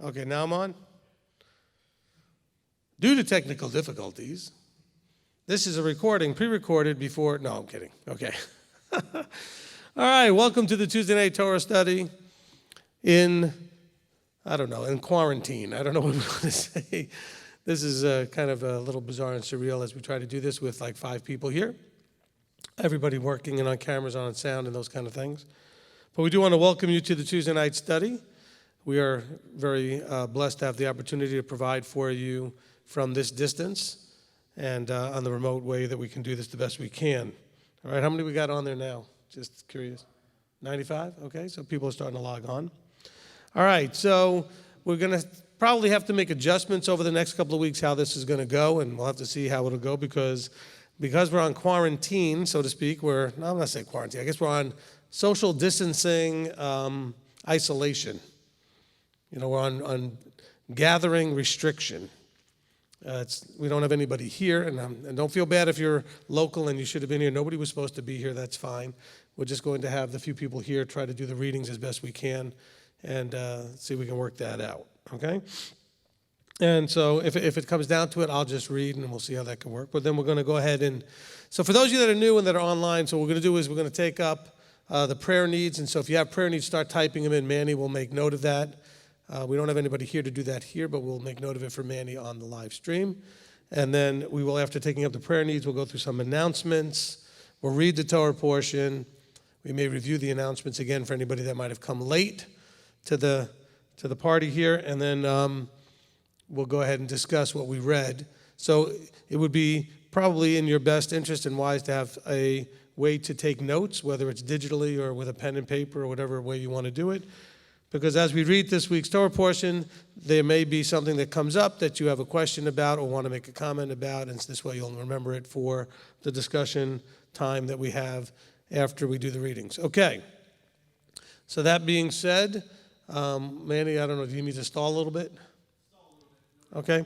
Okay, now I'm on. Due to technical difficulties, this is a recording pre-recorded before. No, I'm kidding. Okay. All right, welcome to the Tuesday night Torah study in quarantine. I don't know what we want to say. This is kind of a little bizarre and surreal as we try to do this with like 5 people here. Everybody working and on cameras, on sound, and those kind of things. But we do want to welcome you to the Tuesday night study. We are very blessed to have the opportunity to provide for you from this distance and on the remote way that we can do this the best we can. All right, how many we got on there now? Just curious. 95? Okay, so people are starting to log on. All right, so we're going to probably have to make adjustments over the next couple of weeks how this is going to go, and we'll have to see how it'll go because we're on quarantine, so to speak. I'm not going to say quarantine. I guess we're on social distancing isolation. You know, we're on gathering restriction. We don't have anybody here, and don't feel bad if you're local and you should have been here. Nobody was supposed to be here. That's fine. We're just going to have the few people here try to do the readings as best we can and see if we can work that out, okay? And so if it comes down to it, I'll just read, and we'll see how that can work. But then we're going to go ahead and... So for those of you that are new and that are online, so what we're going to do is we're going to take up the prayer needs. And so if you have prayer needs, start typing them in. Manny will make note of that. We don't have anybody here to do that here, but we'll make note of it for Manny on the live stream. And then we will, after taking up the prayer needs, we'll go through some announcements. We'll read the Torah portion. We may review the announcements again for anybody that might have come late to the party here. And then we'll go ahead and discuss what we read. So it would be probably in your best interest and wise to have a way to take notes, whether it's digitally or with a pen and paper or whatever way you want to do it. Because as we read this week's Torah portion, there may be something that comes up that you have a question about or want to make a comment about, and this way you'll remember it for the discussion time that we have after we do the readings. Okay. So that being said, Manny, I don't know, do you need to stall a little bit? Okay.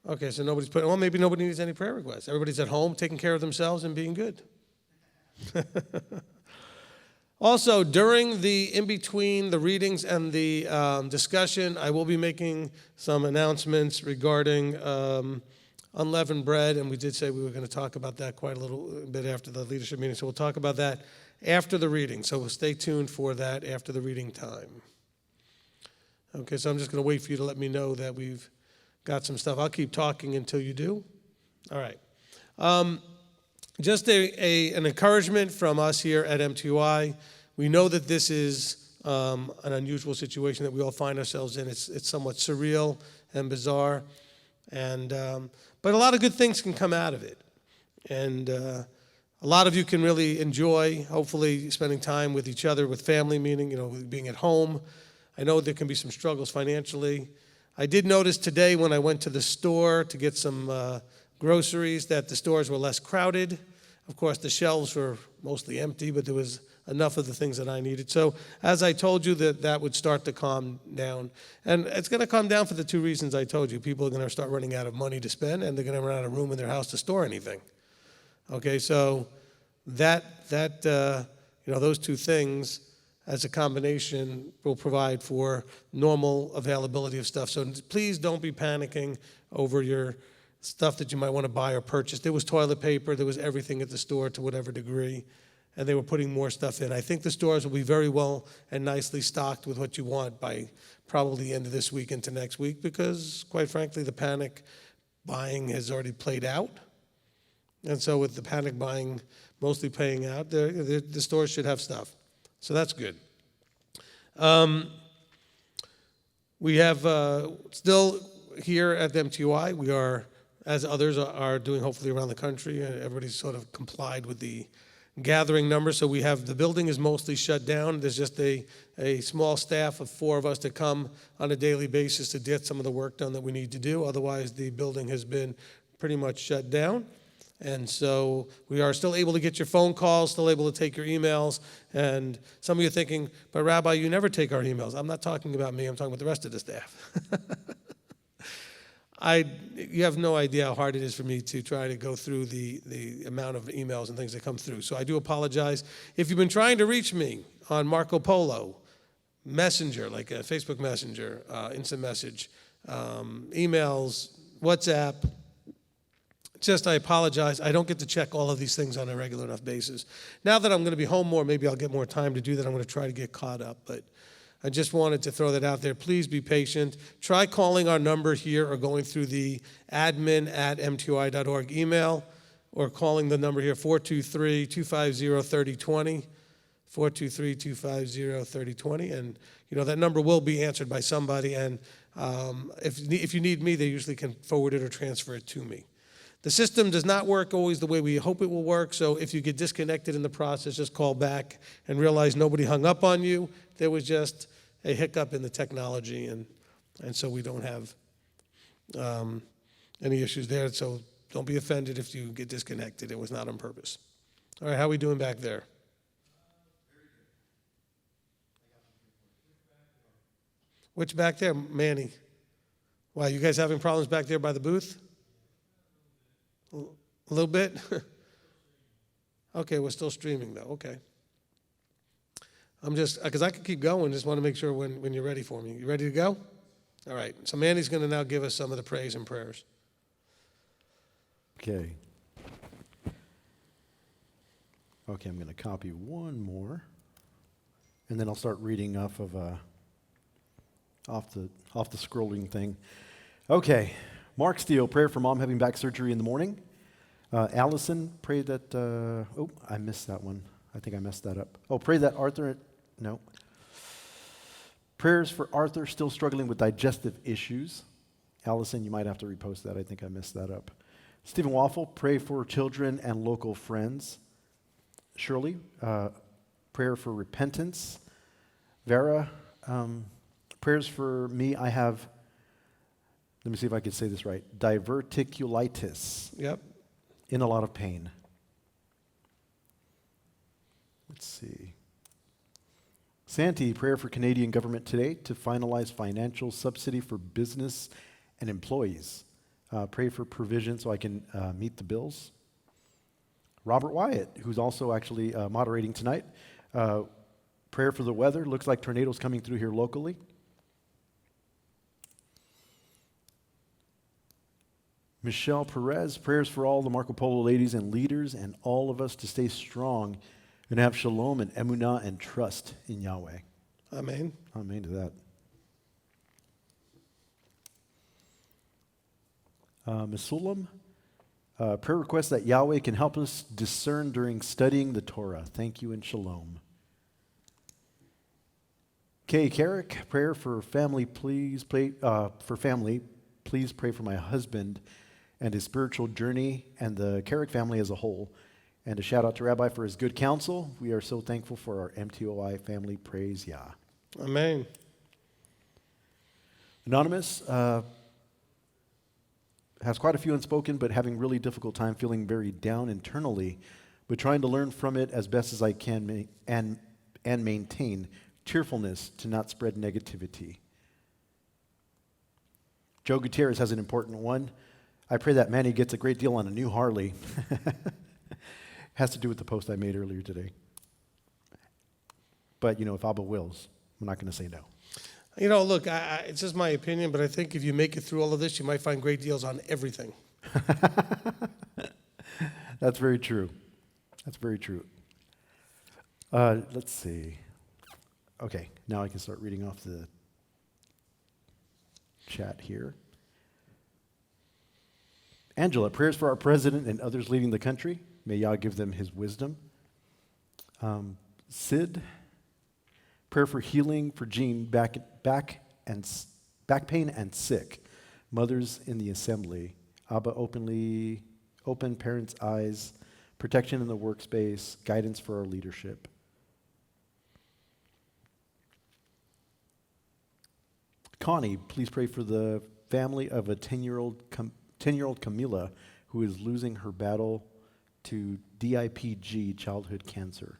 Okay, so nobody's putting, well, maybe nobody needs any prayer requests. Everybody's at home taking care of themselves and being good. Also, during the in-between the readings and the discussion, I will be making some announcements regarding unleavened bread, and we did say we were going to talk about that quite a little bit after the leadership meeting, so we'll talk about that after the reading. So stay tuned for that after the reading time. Okay, so I'm just going to wait for you to let me know that we've got some stuff. I'll keep talking until you do. All right. Just an encouragement from us here at MTOI. We know that this is an unusual situation that we all find ourselves in. It's somewhat surreal and bizarre, and but a lot of good things can come out of it. And a lot of you can really enjoy, hopefully, spending time with each other, with family, meaning, being at home. I know there can be some struggles financially. I did notice today when I went to the store to get some groceries that the stores were less crowded. Of course, the shelves were mostly empty, but there was enough of the things that I needed. So as I told you, that would start to calm down. And it's going to calm down for the 2 reasons I told you. People are going to start running out of money to spend, and they're going to run out of room in their house to store anything. Okay, so those 2 things as a combination will provide for normal availability of stuff. So please don't be panicking over your stuff that you might want to buy or purchase. There was toilet paper, there was everything at the store to whatever degree, and they were putting more stuff in. I think the stores will be very well and nicely stocked with what you want by probably the end of this week into next week because, quite frankly, the panic buying has already played out. And so with the panic buying mostly paying out, the stores should have stuff. So that's good. We have still here at the MTOI, we are, as others are doing hopefully around the country, everybody's sort of complied with the gathering numbers. So we have, the building is mostly shut down. There's just a small staff of 4 of us that come on a daily basis to get some of the work done that we need to do. Otherwise, the building has been pretty much shut down. And so we are still able to get your phone calls, still able to take your emails. And some of you are thinking, but Rabbi, you never take our emails. I'm not talking about me. I'm talking about the rest of the staff. You have no idea how hard it is for me to try to go through the amount of emails and things that come through. So I do apologize. If you've been trying to reach me on Marco Polo, Messenger, like a Facebook Messenger, instant message, emails, WhatsApp. Just, I apologize. I don't get to check all of these things on a regular enough basis. Now that I'm going to be home more, maybe I'll get more time to do that. I'm going to try to get caught up. But I just wanted to throw that out there. Please be patient. Try calling our number here or going through the admin@mtoi.org email or calling the number here, 423-250-3020, 423-250-3020. And, that number will be answered by somebody. And if you need me, they usually can forward it or transfer it to me. The system does not work always the way we hope it will work, so if you get disconnected in the process, just call back and realize nobody hung up on you. There was just a hiccup in the technology, and so we don't have any issues there. So don't be offended if you get disconnected. It was not on purpose. All right, how are we doing back there? Which back there, Manny? Why, you guys having problems back there by the booth? A little bit? Okay, we're still streaming though, okay. I'm just, because I could keep going, just want to make sure when you're ready for me. You ready to go? All right, so Mandy's going to now give us some of the praise and prayers. Okay. Okay, I'm going to copy one more, and then I'll start reading off the scrolling thing. Okay. Mark Steele, prayer for mom having back surgery in the morning. Allison, pray that, I missed that one. I think I messed that up. Pray that Arthur, no. Prayers for Arthur, still struggling with digestive issues. Allison, you might have to repost that. I think I messed that up. Stephen Waffle, pray for children and local friends. Shirley, prayer for repentance. Vera, prayers for me. I have, let me see if I can say this right, diverticulitis. Yep. In a lot of pain. Let's see. Santi, prayer for Canadian government today to finalize financial subsidy for business and employees. Pray for provision so I can meet the bills. Robert Wyatt, who's also actually moderating tonight. Prayer for the weather. Looks like tornadoes coming through here locally. Michelle Perez, prayers for all the Marco Polo ladies and leaders and all of us to stay strong and have shalom and emunah and trust in Yahweh. Amen. Amen to that. Mesulam, prayer request that Yahweh can help us discern during studying the Torah. Thank you and shalom. Kay Carrick, prayer for family. Please pray Please pray for my husband and his spiritual journey and the Carrick family as a whole. And a shout out to Rabbi for his good counsel. We are so thankful for our MTOI family. Praise Yah. Amen. Anonymous has quite a few unspoken, but having really difficult time feeling very down internally, but trying to learn from it as best as I can and maintain cheerfulness to not spread negativity. Joe Gutierrez has an important one. I pray that Manny gets a great deal on a new Harley. Has to do with the post I made earlier today. But, if Abba wills, I'm not going to say no. Look, it's just my opinion, but I think if you make it through all of this, you might find great deals on everything. That's very true. That's very true. Let's see. Okay, now I can start reading off the chat here. Angela, prayers for our president and others leading the country. May Yah give them his wisdom. Sid, prayer for healing for Jean, back pain and sick. Mothers in the assembly. Abba, open parents' eyes. Protection in the workspace. Guidance for our leadership. Connie, please pray for the family of a 10-year-old Camila who is losing her battle to DIPG, childhood cancer.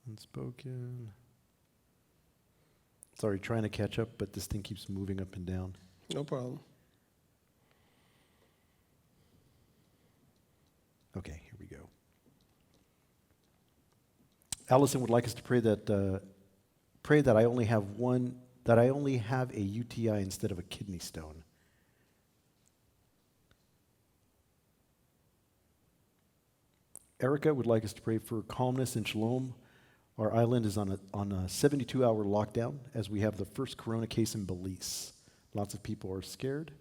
Unspoken. Sorry, trying to catch up, but this thing keeps moving up and down. No problem. Allison would like us to pray that I only have a UTI instead of a kidney stone. Erica would like us to pray for calmness and shalom. Our island is on a 72-hour lockdown as we have the first corona case in Belize. Lots of people are scared.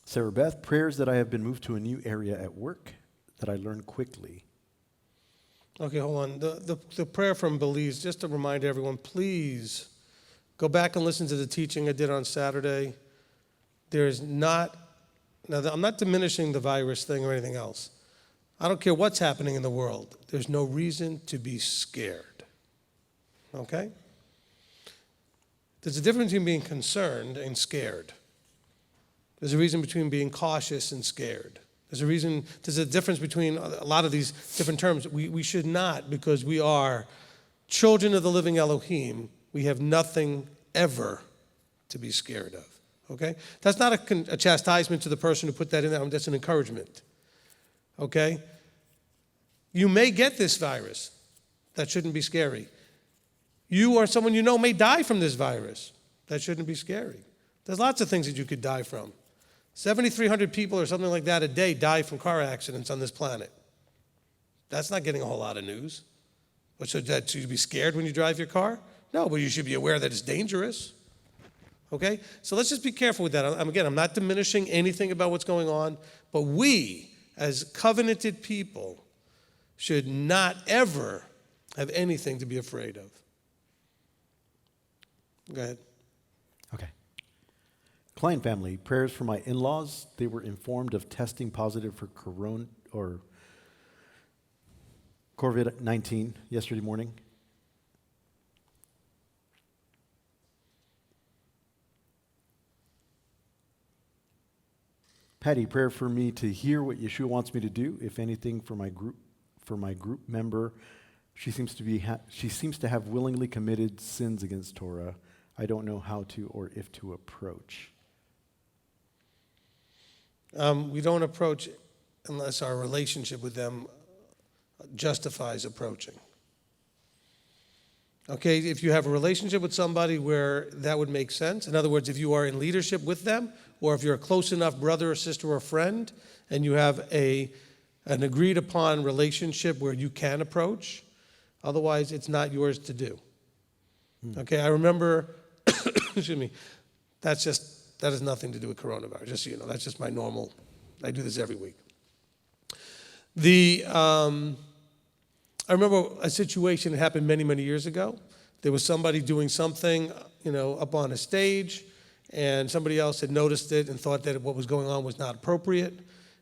Sarah Beth, prayers that I have been moved to a new area at work, that I learn quickly. Okay, hold on. The prayer from Belize, just to remind everyone, please go back and listen to the teaching I did on Saturday. I'm not diminishing the virus thing or anything else. I don't care what's happening in the world. There's no reason to be scared. Okay? There's a difference between being concerned and scared. There's a reason between being cautious and scared. There's a difference between a lot of these different terms. We should not, because we are children of the living Elohim, we have nothing ever to be scared of. Okay? That's not a chastisement to the person who put that in there. That's an encouragement. Okay? You may get this virus. That shouldn't be scary. You or someone you know may die from this virus. That shouldn't be scary. There's lots of things that you could die from. 7,300 people or something like that a day die from car accidents on this planet. That's not getting a whole lot of news. But should you be scared when you drive your car? No, but you should be aware that it's dangerous. Okay? So let's just be careful with that. I'm not diminishing anything about what's going on, but we, as covenanted people, should not ever have anything to be afraid of. Go ahead. Okay. Klein family, prayers for my in-laws. They were informed of testing positive for COVID-19 yesterday morning. Patty, prayer for me to hear what Yeshua wants me to do, if anything, for my group member. She seems to have willingly committed sins against Torah. I don't know how to or if to approach. We don't approach unless our relationship with them justifies approaching. Okay, if you have a relationship with somebody where that would make sense, in other words, if you are in leadership with them, or if you're a close enough brother or sister or friend, and you have an agreed upon relationship where you can approach, otherwise it's not yours to do. Okay, I remember, excuse me, that has nothing to do with coronavirus, just so you know. That's just my normal, I do this every week. I remember a situation that happened many, many years ago. There was somebody doing something, up on a stage, and somebody else had noticed it and thought that what was going on was not appropriate.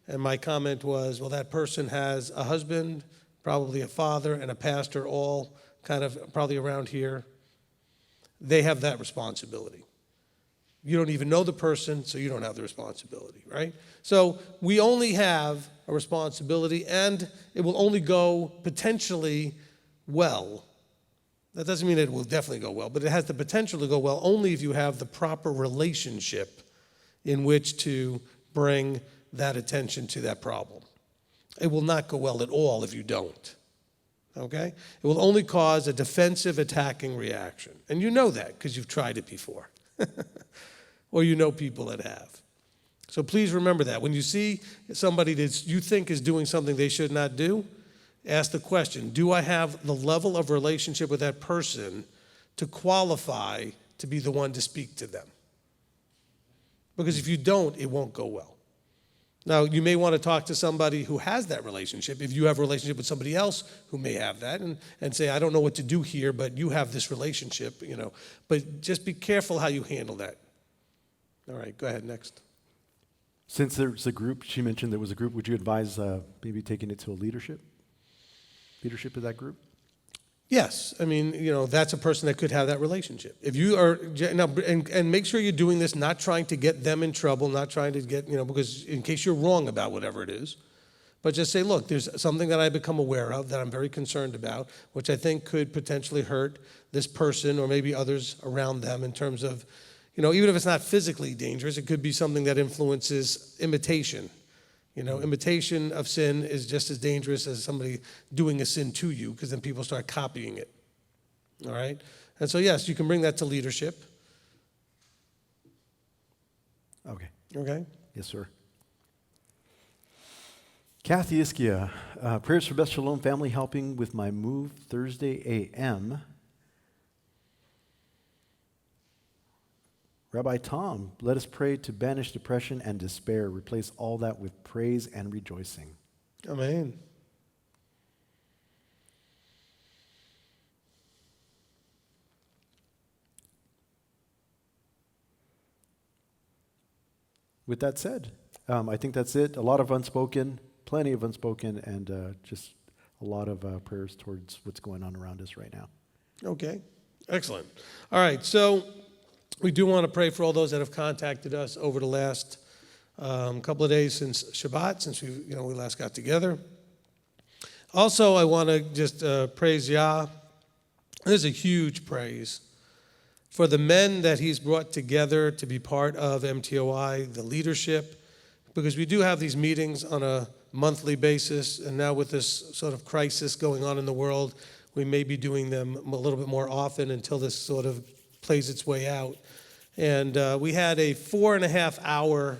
And my comment was, well, that person has a husband, probably a father, and a pastor, all kind of probably around here. They have that responsibility. You don't even know the person, so you don't have the responsibility, right? So we only have a responsibility, and it will only go potentially well. That doesn't mean it will definitely go well, but it has the potential to go well only if you have the proper relationship in which to bring that attention to that problem. It will not go well at all if you don't. Okay? It will only cause a defensive, attacking reaction. And you know that because you've tried it before. Or you know people that have. So please remember that. When you see somebody that you think is doing something they should not do, ask the question, do I have the level of relationship with that person to qualify to be the one to speak to them? Because if you don't, it won't go well. Now, you may want to talk to somebody who has that relationship, if you have a relationship with somebody else who may have that, and say, I don't know what to do here, but you have this relationship, But just be careful how you handle that. All right, go ahead, next. Since there's a group, she mentioned there was a group, would you advise maybe taking it to a leadership of that group? Yes, I mean, that's a person that could have that relationship. If you are, now, and make sure you're doing this, not trying to get them in trouble, not trying to get, because in case you're wrong about whatever it is, but just say, look, there's something that I've become aware of that I'm very concerned about, which I think could potentially hurt this person or maybe others around them in terms of, even if it's not physically dangerous, it could be something that influences imitation, Imitation of sin is just as dangerous as somebody doing a sin to you, because then people start copying it. All right? And so, yes, you can bring that to leadership. Okay. Okay? Yes, sir. Kathy Iskia, prayers for Beth Shalom family helping with my move Thursday a.m. Rabbi Tom, let us pray to banish depression and despair, replace all that with praise and rejoicing. Amen. With that said, I think that's it. A lot of unspoken, plenty of unspoken, and just a lot of prayers towards what's going on around us right now. Okay. Excellent. All right. So we do want to pray for all those that have contacted us over the last couple of days since Shabbat, since we last got together. Also, I want to just praise Yah. There's a huge praise for the men that he's brought together to be part of MTOI, the leadership, because we do have these meetings on a monthly basis, and now with this sort of crisis going on in the world, we may be doing them a little bit more often until this sort of plays its way out. And we had a 4.5-hour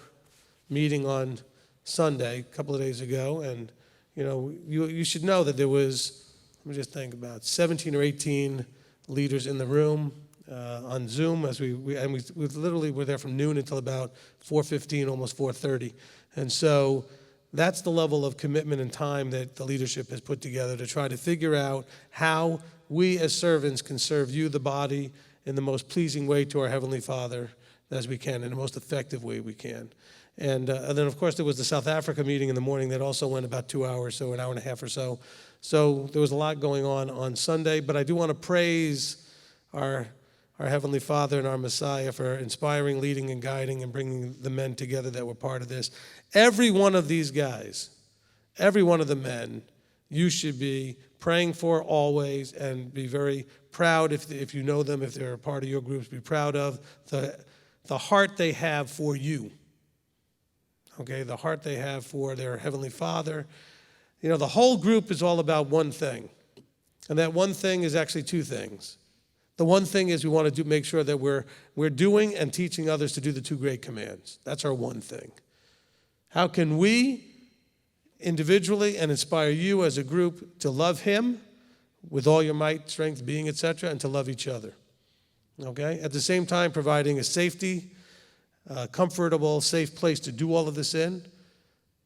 meeting on Sunday, a couple of days ago, and you should know that there was, let me just think, about 17 or 18 leaders in the room on Zoom, as we literally were there from noon until about 4:15, almost 4:30. And so that's the level of commitment and time that the leadership has put together to try to figure out how we as servants can serve you, the body, in the most pleasing way to our Heavenly Father as we can, in the most effective way we can. And then, of course, there was the South Africa meeting in the morning that also went about 2 hours, so an hour and a half or so. So there was a lot going on Sunday, but I do want to praise our Heavenly Father and our Messiah for inspiring, leading, and guiding and bringing the men together that were part of this. Every one of these guys, every one of the men, you should be praying for always, and be very proud if you know them, if they're a part of your groups, be proud of the heart they have for you. Okay, the heart they have for their Heavenly Father. The whole group is all about one thing, and that one thing is actually two things. The one thing is we want to make sure that we're doing and teaching others to do the two great commands. That's our one thing. How can we individually and inspire you as a group to love Him with all your might, strength, being, etc., and to love each other? Okay? At the same time, providing a safety, comfortable, safe place to do all of this in,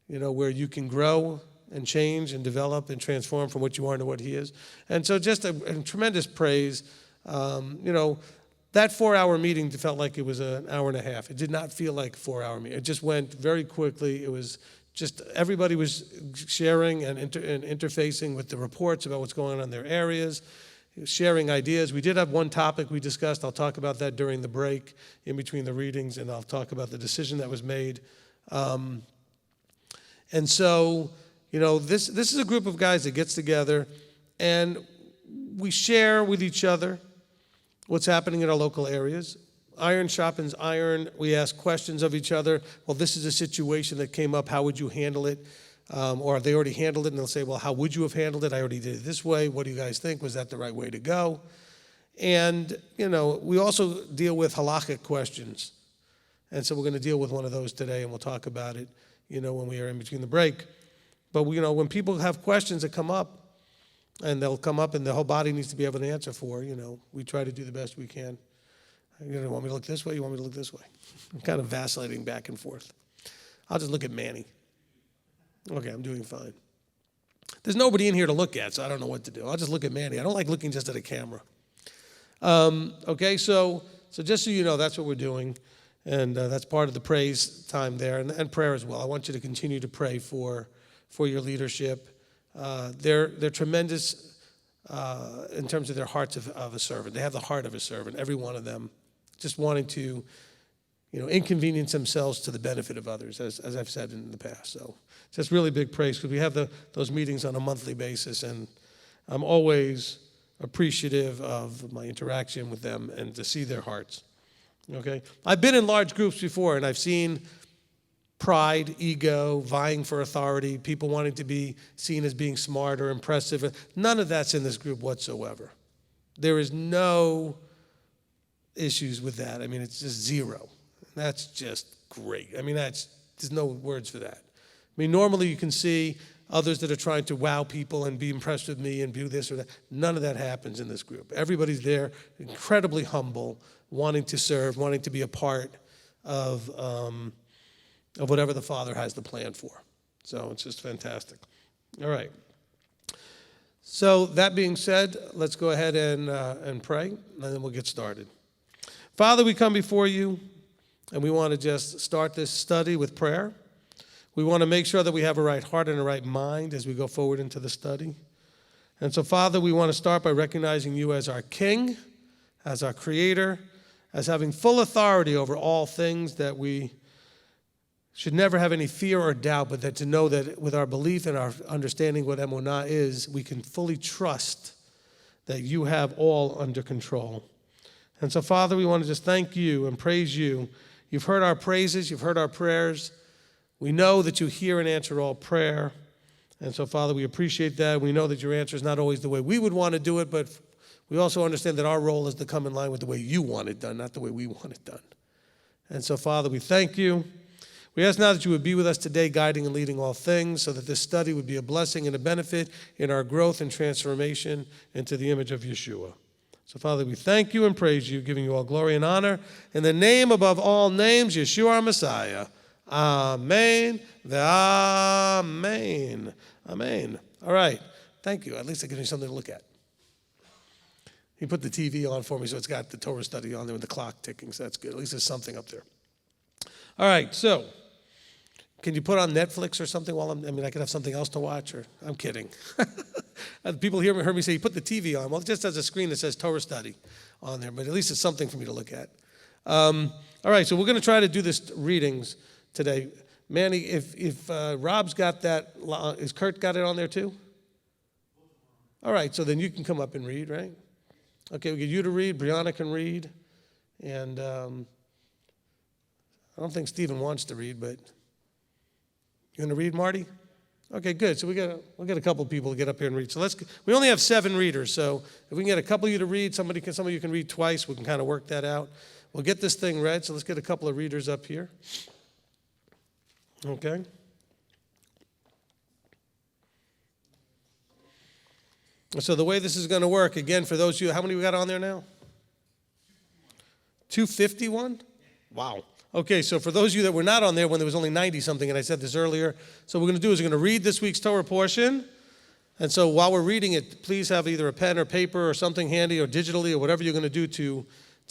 where you can grow and change and develop and transform from what you are to what He is. And so just a tremendous praise. That 4-hour meeting felt like it was an hour and a half. It did not feel like a 4-hour meeting. It just went very quickly. It was just everybody was sharing and interfacing with the reports about what's going on in their areas, sharing ideas. We did have one topic we discussed. I'll talk about that during the break in between the readings, and I'll talk about the decision that was made. And so, this is a group of guys that gets together, and we share with each other what's happening in our local areas. Iron sharpens iron. We ask questions of each other. Well, this is a situation that came up. How would you handle it? Or they already handled it, and they'll say, well, how would you have handled it? I already did it this way. What do you guys think? Was that the right way to go? And, we also deal with halakhic questions. And so we're going to deal with one of those today, and we'll talk about it, when we are in between the break. But, when people have questions that come up, and they'll come up and the whole body needs to be able to answer for, we try to do the best we can. You want me to look this way? You want me to look this way? I'm kind of vacillating back and forth. I'll just look at Manny. Okay, I'm doing fine. There's nobody in here to look at, so I don't know what to do. I'll just look at Manny. I don't like looking just at a camera. Okay, so just so you know, that's what we're doing, and that's part of the praise time there, and prayer as well. I want you to continue to pray for your leadership. They're tremendous in terms of their hearts of a servant. They have the heart of a servant, every one of them, just wanting to, inconvenience themselves to the benefit of others, as I've said in the past. So just really big praise, because we have those meetings on a monthly basis, and I'm always appreciative of my interaction with them and to see their hearts. Okay? I've been in large groups before, and I've seen pride, ego, vying for authority, people wanting to be seen as being smart or impressive. None of that's in this group whatsoever. There is no issues with that. I mean, it's just zero. That's just great. I mean, there's no words for that. I mean, normally you can see others that are trying to wow people and be impressed with me and do this or that. None of that happens in this group. Everybody's there, incredibly humble, wanting to serve, wanting to be a part of whatever the Father has the plan for. So it's just fantastic. All right. So that being said, let's go ahead and pray, and then we'll get started. Father, we come before you, and we want to just start this study with prayer. We want to make sure that we have a right heart and a right mind as we go forward into the study. And so, Father, we want to start by recognizing you as our King, as our Creator, as having full authority over all things, that we should never have any fear or doubt, but that to know that with our belief and our understanding what emunah is, we can fully trust that you have all under control. And so, Father, we want to just thank you and praise you. You've heard our praises. You've heard our prayers. We know that you hear and answer all prayer. And so, Father, we appreciate that. We know that your answer is not always the way we would want to do it, but we also understand that our role is to come in line with the way you want it done, not the way we want it done. And so, Father, we thank you. We ask now that you would be with us today, guiding and leading all things, so that this study would be a blessing and a benefit in our growth and transformation into the image of Yeshua. So, Father, we thank you and praise you, giving you all glory and honor. In the name above all names, Yeshua our Messiah. Amen. Amen. Amen. All right. Thank you. At least it gives me something to look at. He put the TV on for me, so it's got the Torah Study on there with the clock ticking, so that's good. At least there's something up there. All right, so can you put on Netflix or something while I could have something else to watch, or I'm kidding. People heard me say, you put the TV on. Well, it just has a screen that says Torah Study on there, but at least it's something for me to look at. All right, so we're going to try to do this readings today. Manny, if Rob's got that, is Kurt got it on there too? All right, so then you can come up and read, right? Okay, we get you to read, Brianna can read, and I don't think Stephen wants to read, but you going to read, Marty? Okay, good. So we'll get a couple people to get up here and read. So we only have 7 readers, so if we can get a couple of you to read, some of you can read twice, we can kind of work that out. We'll get this thing read, so let's get a couple of readers up here. Okay. So the way this is going to work, again, for those of you, how many we got on there now? 251? Wow. Okay, so for those of you that were not on there when there was only 90-something, and I said this earlier, so what we're going to do is we're going to read this week's Torah portion. And so while we're reading it, please have either a pen or paper or something handy or digitally or whatever you're going to do to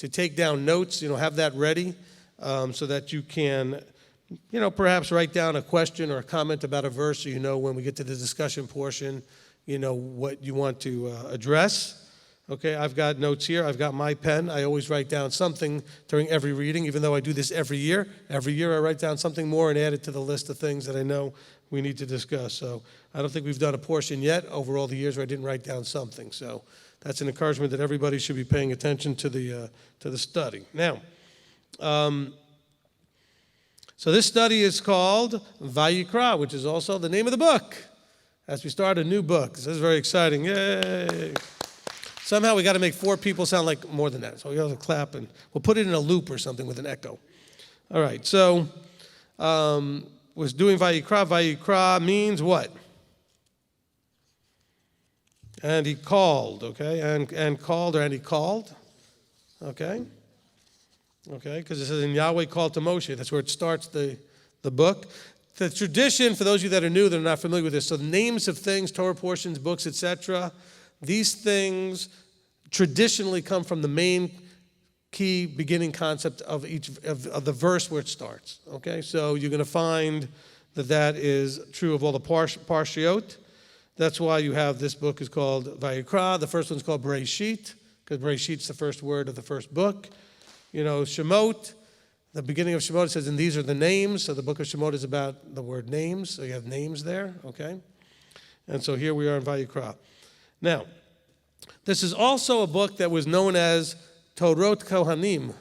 take down notes, have that ready so that you can, perhaps write down a question or a comment about a verse so when we get to the discussion portion, what you want to address. Okay, I've got notes here. I've got my pen. I always write down something during every reading, even though I do this every year. Every year I write down something more and add it to the list of things that I know we need to discuss. So I don't think we've done a portion yet over all the years where I didn't write down something. So that's an encouragement that everybody should be paying attention to the study. Now, so this study is called Vayikra, which is also the name of the book, as we start a new book. This is very exciting. Yay! Somehow we got to make 4 people sound like more than that. So we have to clap, and we'll put it in a loop or something with an echo. All right, so was doing Vayikra. Vayikra means what? And he called, okay? And called, or and he called, okay? Okay, because it says, and Yahweh called to Moshe. That's where it starts the book. The tradition, for those of you that are new, that are not familiar with this, so the names of things, Torah portions, books, etc., these things traditionally come from the main key beginning concept of each of the verse where it starts. Okay, so you're going to find that is true of all the Parshiot. That's why you have this book is called Vayikra. The first one's called Bereshit, because Bereshit's the first word of the first book. Shemot, the beginning of Shemot, it says, and these are the names. So the book of Shemot is about the word names. So you have names there, okay? And so here we are in Vayikra. Now, this is also a book that was known as Torot Kohanim,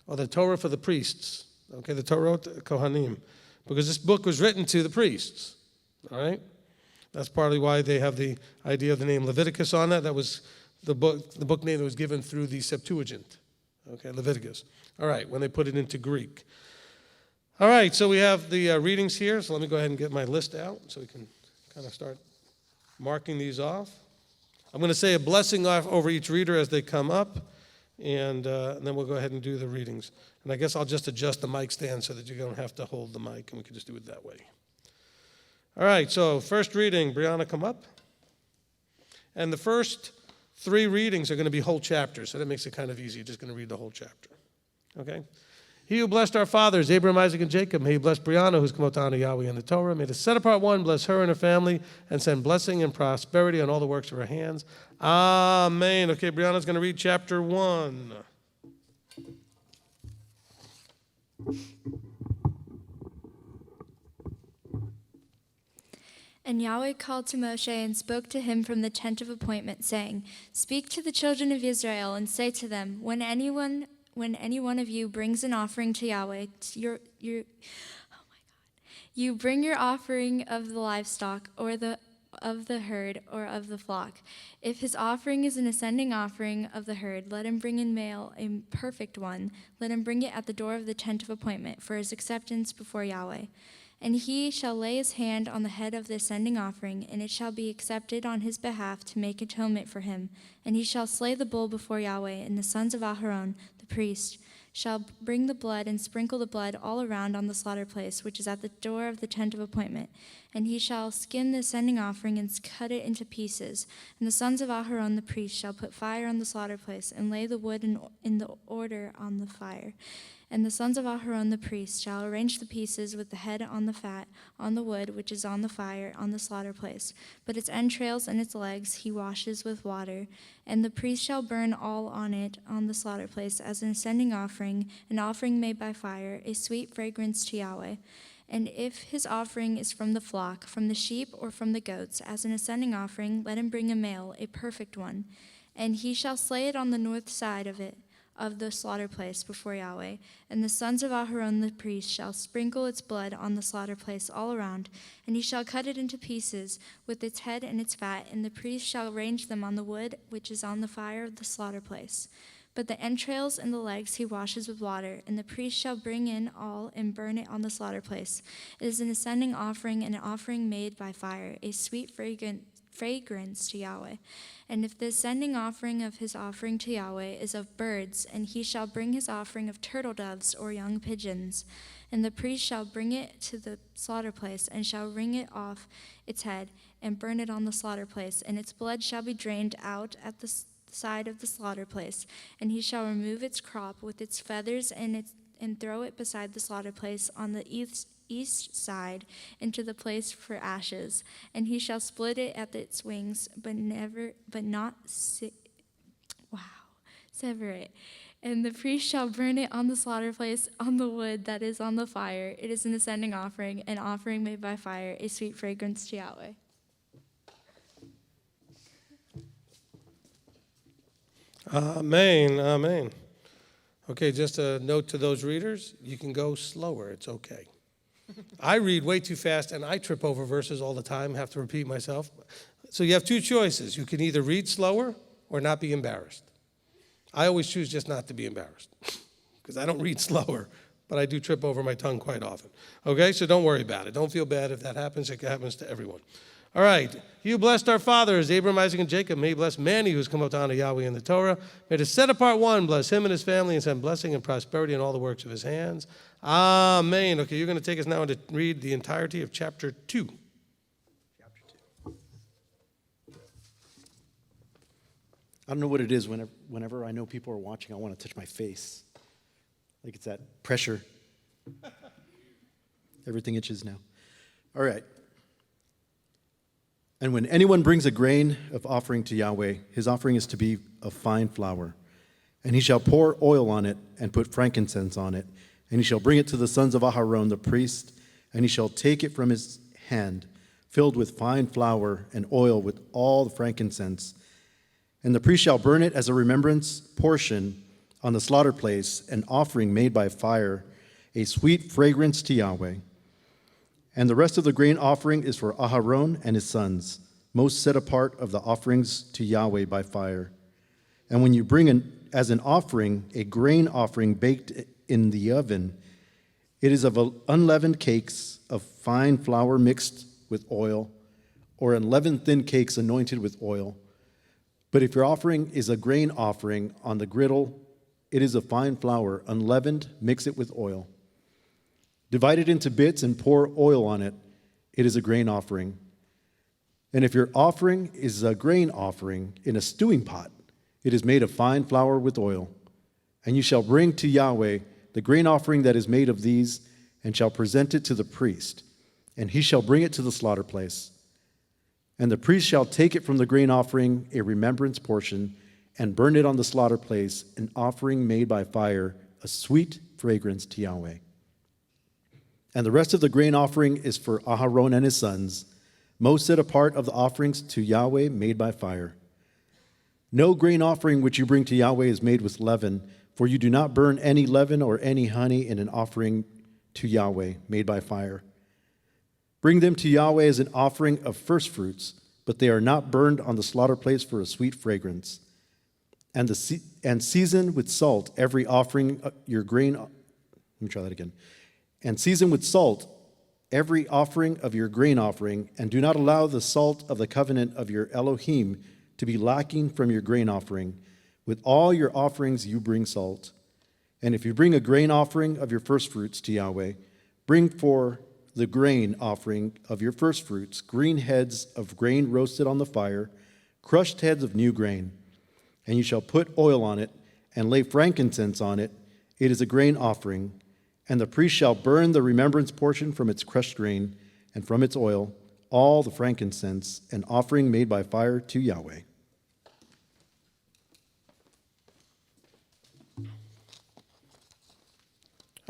or the Torah for the priests. Okay, the Torot Kohanim. because this book was written to the priests, all right? That's partly why they have the idea of the name Leviticus on that. That was the book name that was given through the Septuagint, okay, Leviticus. All right, when they put it into Greek. All right, so we have the readings here, so let me go ahead and get my list out so we can kind of start marking these off. I'm going to say a blessing over each reader as they come up, and then we'll go ahead and do the readings. And I guess I'll just adjust the mic stand so that you don't have to hold the mic, and we can just do it that way. All right, so first reading, Brianna, come up. And the first 3 readings are going to be whole chapters, so that makes it kind of easy. You're just going to read the whole chapter, okay? He who blessed our fathers, Abraham, Isaac, and Jacob, may he bless Brianna, who's come out to honor Yahweh in the Torah. May the set-apart one bless her and her family and send blessing and prosperity on all the works of her hands. Amen. Okay, Brianna's going to read chapter 1. And Yahweh called to Moshe and spoke to him from the tent of appointment, saying, Speak to the children of Israel and say to them, when any one of you brings an offering to Yahweh, you bring your offering of the livestock or of the herd or of the flock. If his offering is an ascending offering of the herd, let him bring in male a perfect one. Let him bring it at the door of the tent of appointment for his acceptance before Yahweh. And he shall lay his hand on the head of the ascending offering, and it shall be accepted on his behalf to make atonement for him. And he shall slay the bull before Yahweh, and the sons of Aharon, the priest, shall bring the blood and sprinkle the blood all around on the slaughter place, which is at the door of the tent of appointment. And he shall skin the ascending offering and cut it into pieces. And the sons of Aharon, the priest, shall put fire on the slaughter place and lay the wood in the order on the fire. And the sons of Aharon the priest shall arrange the pieces with the head on the fat, on the wood which is on the fire, on the slaughter place. But its entrails and its legs he washes with water. And the priest shall burn all on it on the slaughter place as an ascending offering, an offering made by fire, a sweet fragrance to Yahweh. And if his offering is from the flock, from the sheep, or from the goats, as an ascending offering, let him bring a male, a perfect one. And he shall slay it on the north side of the slaughter place before Yahweh. And the sons of Aharon the priest shall sprinkle its blood on the slaughter place all around, and he shall cut it into pieces with its head and its fat, and the priest shall arrange them on the wood which is on the fire of the slaughter place. But the entrails and the legs he washes with water, and the priest shall bring in all and burn it on the slaughter place. It is an ascending offering and an offering made by fire, a sweet fragrance to Yahweh. And if the ascending offering of his offering to Yahweh is of birds, and he shall bring his offering of turtle doves or young pigeons, and the priest shall bring it to the slaughter place, and shall wring it off its head, and burn it on the slaughter place, and its blood shall be drained out at the side of the slaughter place, and he shall remove its crop with its feathers and throw it beside the slaughter place on the east side into the place for ashes, and he shall split it at its wings, but not sever it. And the priest shall burn it on the slaughter place on the wood that is on the fire. It is an ascending offering, an offering made by fire, a sweet fragrance to Yahweh. Amen, amen. Okay, just a note to those readers, you can go slower, it's okay. I read way too fast and I trip over verses all the time, have to repeat myself. So you have 2 choices. You can either read slower or not be embarrassed. I always choose just not to be embarrassed because I don't read slower, but I do trip over my tongue quite often. Okay, so don't worry about it. Don't feel bad if that happens. It happens to everyone. All right, he who blessed our fathers, Abraham, Isaac, and Jacob, may he bless Manny, who's come up to honor Yahweh in the Torah. May the set-apart one bless him and his family and send blessing and prosperity in all the works of his hands. Amen. Okay, you're going to take us now to read the entirety of chapter 2. Chapter 2. I don't know what it is whenever I know people are watching, I want to touch my face. Like it's that pressure. Everything itches now. All right. And when anyone brings a grain of offering to Yahweh, his offering is to be of fine flour. And he shall pour oil on it and put frankincense on it. And he shall bring it to the sons of Aharon the priest, and he shall take it from his hand, filled with fine flour and oil with all the frankincense. And the priest shall burn it as a remembrance portion on the slaughter place, an offering made by fire, a sweet fragrance to Yahweh. And the rest of the grain offering is for Aharon and his sons, most set apart of the offerings to Yahweh by fire. And when you bring as an offering a grain offering baked in the oven, it is of unleavened cakes of fine flour mixed with oil, or unleavened thin cakes anointed with oil. But if your offering is a grain offering on the griddle, it is of fine flour, unleavened, mix it with oil. Divide it into bits and pour oil on it. It is a grain offering. And if your offering is a grain offering in a stewing pot, it is made of fine flour with oil. And you shall bring to Yahweh the grain offering that is made of these, and shall present it to the priest, and he shall bring it to the slaughter place. And the priest shall take it from the grain offering, a remembrance portion, and burn it on the slaughter place, an offering made by fire, a sweet fragrance to Yahweh. And the rest of the grain offering is for Aharon and his sons, most set apart of the offerings to Yahweh made by fire. No grain offering which you bring to Yahweh is made with leaven, for you do not burn any leaven or any honey in an offering to Yahweh made by fire. Bring them to Yahweh as an offering of first fruits, but they are not burned on the slaughter place for a sweet fragrance. And season with salt every offering your grain. Let me try that again. And season with salt every offering of your grain offering, and do not allow the salt of the covenant of your Elohim to be lacking from your grain offering. With all your offerings you bring salt. And if you bring a grain offering of your first fruits to Yahweh, bring for the grain offering of your first fruits green heads of grain roasted on the fire, crushed heads of new grain. And you shall put oil on it and lay frankincense on it. It is a grain offering. And the priest shall burn the remembrance portion from its crushed grain and from its oil, all the frankincense, an offering made by fire to Yahweh.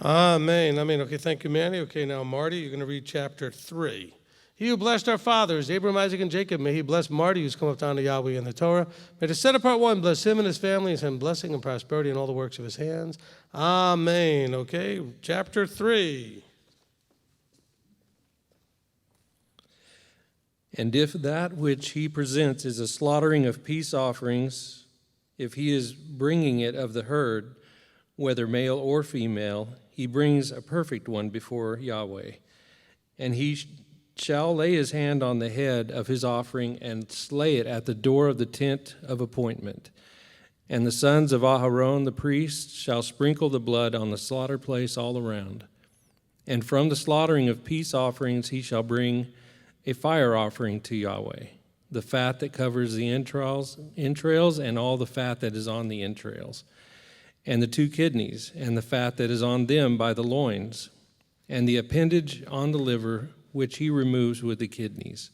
Amen. Okay, thank you, Manny. Okay, now, Marty, you're going to read chapter 3. He who blessed our fathers, Abraham, Isaac, and Jacob, may he bless Marty, who's come up down to Yahweh in the Torah. May the set apart one bless him and his family, and send blessing and prosperity in all the works of his hands. Amen. Okay, chapter 3. And if that which he presents is a slaughtering of peace offerings, if he is bringing it of the herd, whether male or female, he brings a perfect one before Yahweh. And he shall lay his hand on the head of his offering and slay it at the door of the tent of appointment. And the sons of Aharon the priest shall sprinkle the blood on the slaughter place all around. And from the slaughtering of peace offerings he shall bring a fire offering to Yahweh, the fat that covers the entrails and all the fat that is on the entrails, and the 2 kidneys, and the fat that is on them by the loins, and the appendage on the liver, which he removes with the kidneys.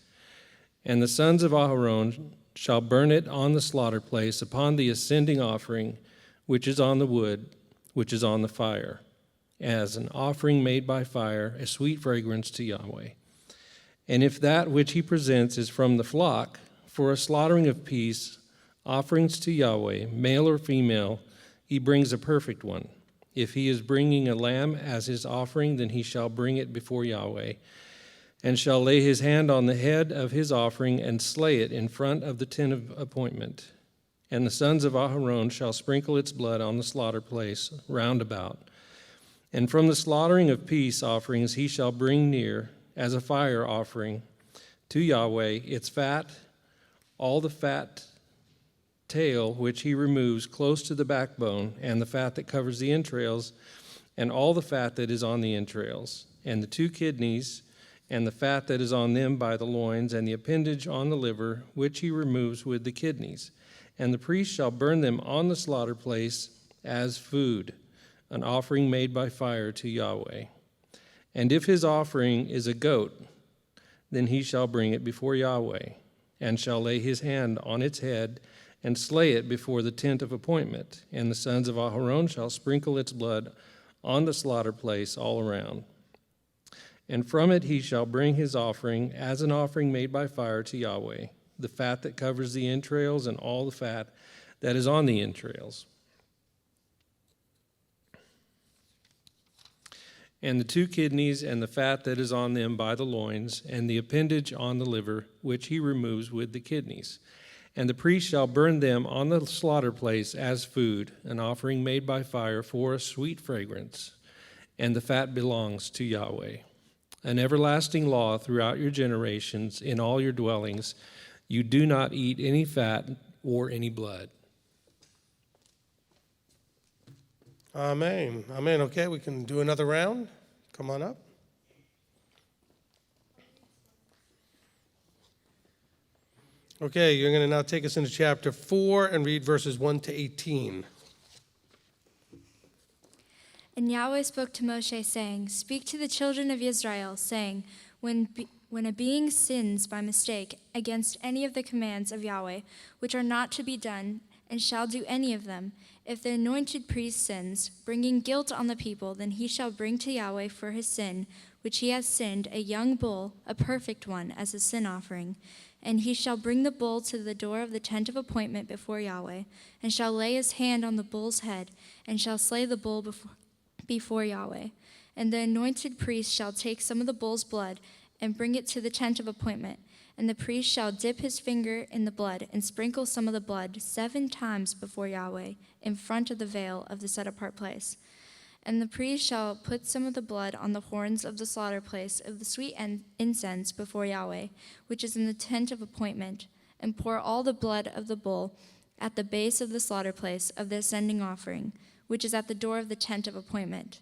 And the sons of Aharon shall burn it on the slaughter place upon the ascending offering, which is on the wood, which is on the fire, as an offering made by fire, a sweet fragrance to Yahweh. And if that which he presents is from the flock, for a slaughtering of peace, offerings to Yahweh, male or female, he brings a perfect one. If he is bringing a lamb as his offering, then he shall bring it before Yahweh, and shall lay his hand on the head of his offering and slay it in front of the tent of appointment. And the sons of Aharon shall sprinkle its blood on the slaughter place round about. And from the slaughtering of peace offerings he shall bring near, as a fire offering to Yahweh, its fat, all the fat tail which he removes close to the backbone, and the fat that covers the entrails, and all the fat that is on the entrails, and the 2 kidneys, and the fat that is on them by the loins, and the appendage on the liver, which he removes with the kidneys. And the priest shall burn them on the slaughter place as food, an offering made by fire to Yahweh. And if his offering is a goat, then he shall bring it before Yahweh, and shall lay his hand on its head, and slay it before the tent of appointment. And the sons of Aharon shall sprinkle its blood on the slaughter place all around. And from it he shall bring his offering as an offering made by fire to Yahweh, the fat that covers the entrails and all the fat that is on the entrails. and the 2 kidneys, and the fat that is on them by the loins, and the appendage on the liver, which he removes with the kidneys. And the priest shall burn them on the slaughter place as food, an offering made by fire for a sweet fragrance. And the fat belongs to Yahweh. An everlasting law throughout your generations in all your dwellings. You do not eat any fat or any blood. Amen. Amen. Okay, we can do another round. Come on up. Okay, you're going to now take us into chapter 4 and read verses 1 to 18. And Yahweh spoke to Moshe, saying, Speak to the children of Israel, saying, When a being sins by mistake against any of the commands of Yahweh, which are not to be done, and shall do any of them, if the anointed priest sins, bringing guilt on the people, then he shall bring to Yahweh for his sin, which he has sinned, a young bull, a perfect one, as a sin offering. And he shall bring the bull to the door of the tent of appointment before Yahweh, and shall lay his hand on the bull's head, and shall slay the bull before Yahweh. And the anointed priest shall take some of the bull's blood, and bring it to the tent of appointment. And the priest shall dip his finger in the blood, and sprinkle some of the blood 7 times before Yahweh, in front of the veil of the set-apart place. And the priest shall put some of the blood on the horns of the slaughter place of the sweet incense before Yahweh, which is in the tent of appointment, and pour all the blood of the bull at the base of the slaughter place of the ascending offering, which is at the door of the tent of appointment.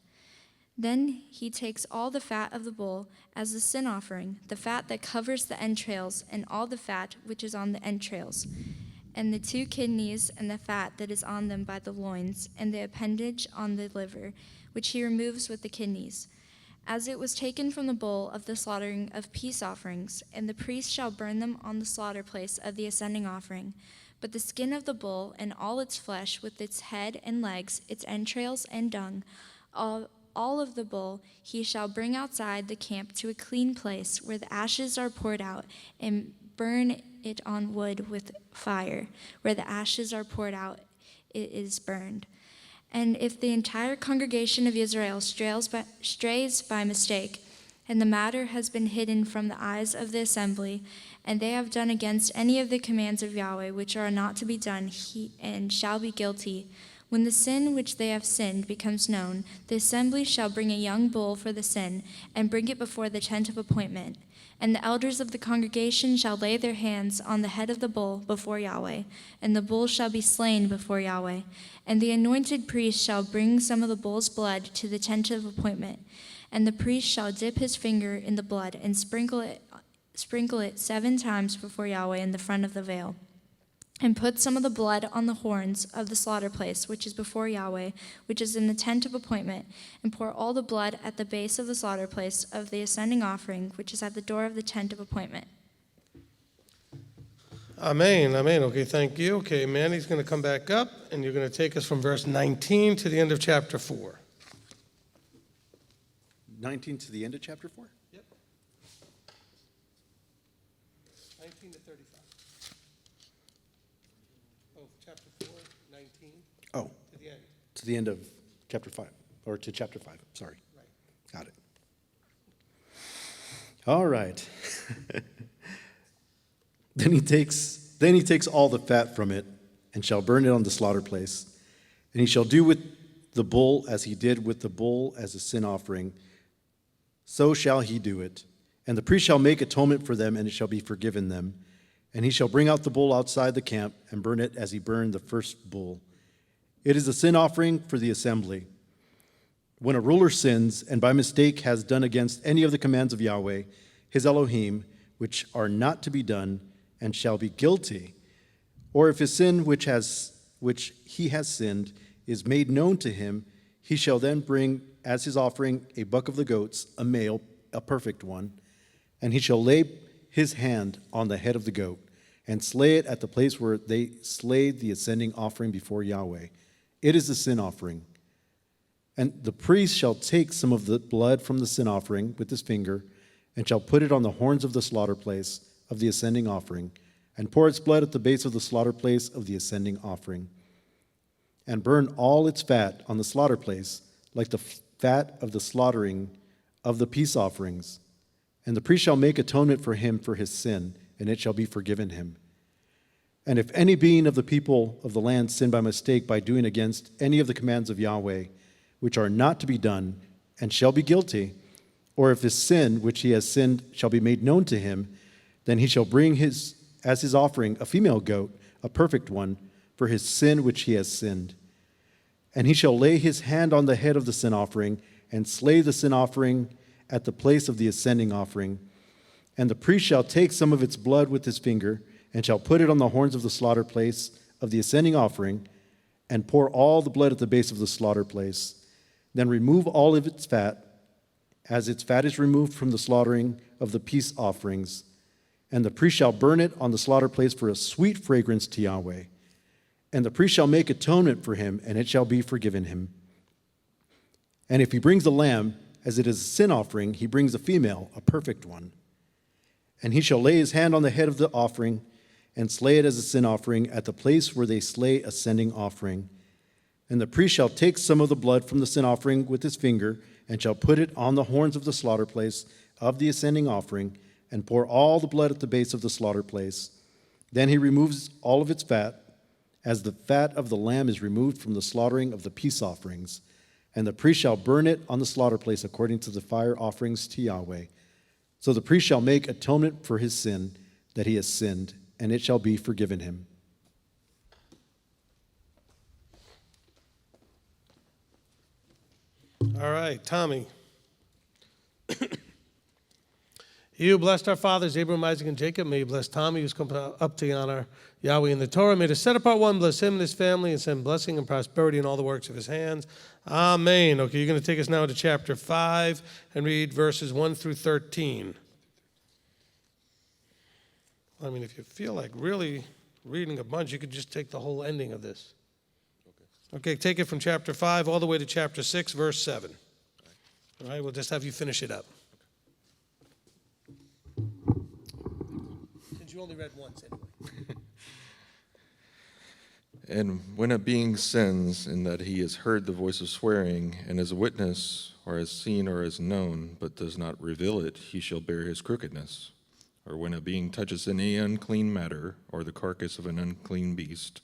Then he takes all the fat of the bull as a sin offering, the fat that covers the entrails, and all the fat which is on the entrails, and the 2 kidneys, and the fat that is on them by the loins, and the appendage on the liver, which he removes with the kidneys, as it was taken from the bull of the slaughtering of peace offerings, and the priest shall burn them on the slaughter place of the ascending offering. But the skin of the bull, and all its flesh, with its head and legs, its entrails and dung, all of the bull he shall bring outside the camp to a clean place where the ashes are poured out, and burn it on wood with fire. Where the ashes are poured out, it is burned. And if the entire congregation of Israel strays by mistake, and the matter has been hidden from the eyes of the assembly, and they have done against any of the commands of Yahweh which are not to be done, and shall be guilty, when the sin which they have sinned becomes known, the assembly shall bring a young bull for the sin, and bring it before the tent of appointment. And the elders of the congregation shall lay their hands on the head of the bull before Yahweh, and the bull shall be slain before Yahweh. And the anointed priest shall bring some of the bull's blood to the tent of appointment, and the priest shall dip his finger in the blood, and sprinkle it 7 times before Yahweh in the front of the veil. And put some of the blood on the horns of the slaughter place, which is before Yahweh, which is in the tent of appointment, and pour all the blood at the base of the slaughter place of the ascending offering, which is at the door of the tent of appointment. Amen. Amen. Okay, thank you. Okay, Manny's going to come back up, and you're going to take us from verse 19 to the end of chapter 4. 19 to the end of chapter 4? Yep. 19 to 35. Oh, chapter 4, 19 Oh, to the end. to the end of chapter 5, or to chapter 5, sorry. Right. Got it. All right. Then he takes all the fat from it, and shall burn it on the slaughter place. And he shall do with the bull as he did with the bull as a sin offering. So shall he do it. And the priest shall make atonement for them, and it shall be forgiven them. And he shall bring out the bull outside the camp, and burn it as he burned the first bull. It is a sin offering for the assembly. When a ruler sins, and by mistake has done against any of the commands of Yahweh, his Elohim, which are not to be done, and shall be guilty, or if his sin which he has sinned is made known to him, he shall then bring as his offering a buck of the goats, a male, a perfect one, and he shall lay his hand on the head of the goat, and slay it at the place where they slayed the ascending offering before Yahweh. It is the sin offering. And the priest shall take some of the blood from the sin offering with his finger, and shall put it on the horns of the slaughter place of the ascending offering, and pour its blood at the base of the slaughter place of the ascending offering, and burn all its fat on the slaughter place, like fat of the slaughtering of the peace offerings. And the priest shall make atonement for him for his sin, and it shall be forgiven him. And if any being of the people of the land sin by mistake by doing against any of the commands of Yahweh, which are not to be done, and shall be guilty, or if his sin which he has sinned shall be made known to him, then he shall bring as his offering a female goat, a perfect one, for his sin which he has sinned. And he shall lay his hand on the head of the sin offering, and slay the sin offering at the place of the ascending offering. And the priest shall take some of its blood with his finger, and shall put it on the horns of the slaughter place of the ascending offering, and pour all the blood at the base of the slaughter place. Then remove all of its fat, as its fat is removed from the slaughtering of the peace offerings. And the priest shall burn it on the slaughter place for a sweet fragrance to Yahweh. And the priest shall make atonement for him, and it shall be forgiven him. And if he brings a lamb, as it is a sin offering, he brings a female, a perfect one. And he shall lay his hand on the head of the offering, and slay it as a sin offering at the place where they slay a sending offering. And the priest shall take some of the blood from the sin offering with his finger, and shall put it on the horns of the slaughter place of the ascending offering, and pour all the blood at the base of the slaughter place. Then he removes all of its fat, as the fat of the lamb is removed from the slaughtering of the peace offerings. And the priest shall burn it on the slaughter place according to the fire offerings to Yahweh. So the priest shall make atonement for his sin that he has sinned, and it shall be forgiven him. All right, Tommy. He who blessed our fathers, Abraham, Isaac, and Jacob, may he bless Tommy, who's come up to honor Yahweh in the Torah. May the set-apart one bless him and his family and send blessing and prosperity in all the works of his hands. Amen. Okay, you're going to take us now to chapter 5 and read verses 1 through 13. I mean, if you feel like really reading a bunch, you could just take the whole ending of this. Okay, take it from chapter 5 all the way to chapter 6, verse 7. All right, we'll just have you finish it up. Since you only read once anyway. And when a being sins in that he has heard the voice of swearing, and is a witness, or has seen or has known, but does not reveal it, he shall bear his crookedness. Or when a being touches any unclean matter, or the carcass of an unclean beast,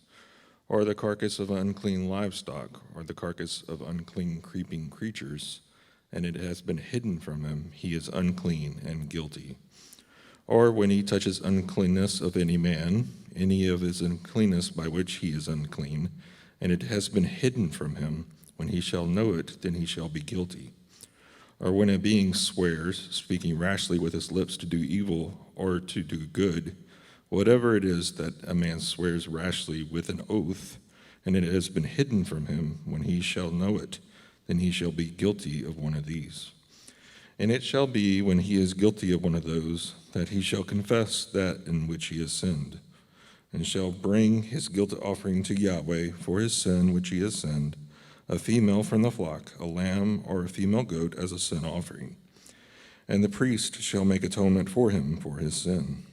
or the carcass of unclean livestock, or the carcass of unclean creeping creatures, and it has been hidden from him, he is unclean and guilty. Or when he touches uncleanness of any man, any of his uncleanness by which he is unclean, and it has been hidden from him, when he shall know it, then he shall be guilty. Or when a being swears, speaking rashly with his lips to do evil or to do good, whatever it is that a man swears rashly with an oath, and it has been hidden from him, when he shall know it, then he shall be guilty of one of these. And it shall be, when he is guilty of one of those, that he shall confess that in which he has sinned, and shall bring his guilt offering to Yahweh for his sin which he has sinned, a female from the flock, a lamb or a female goat as a sin offering. And the priest shall make atonement for him for his sin.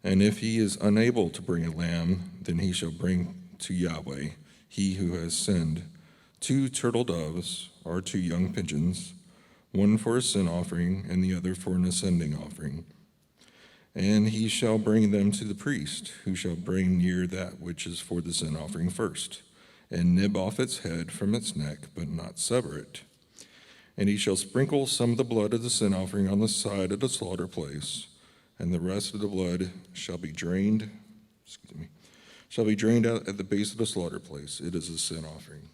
And if he is unable to bring a lamb, then he shall bring to Yahweh, he who has sinned, 2 turtle doves or 2 young pigeons, one for a sin offering and the other for an ascending offering. And he shall bring them to the priest, who shall bring near that which is for the sin offering first, and nib off its head from its neck, but not sever it. And he shall sprinkle some of the blood of the sin offering on the side of the slaughter place, and the rest of the blood shall be drained out at the base of the slaughter place. It is a sin offering.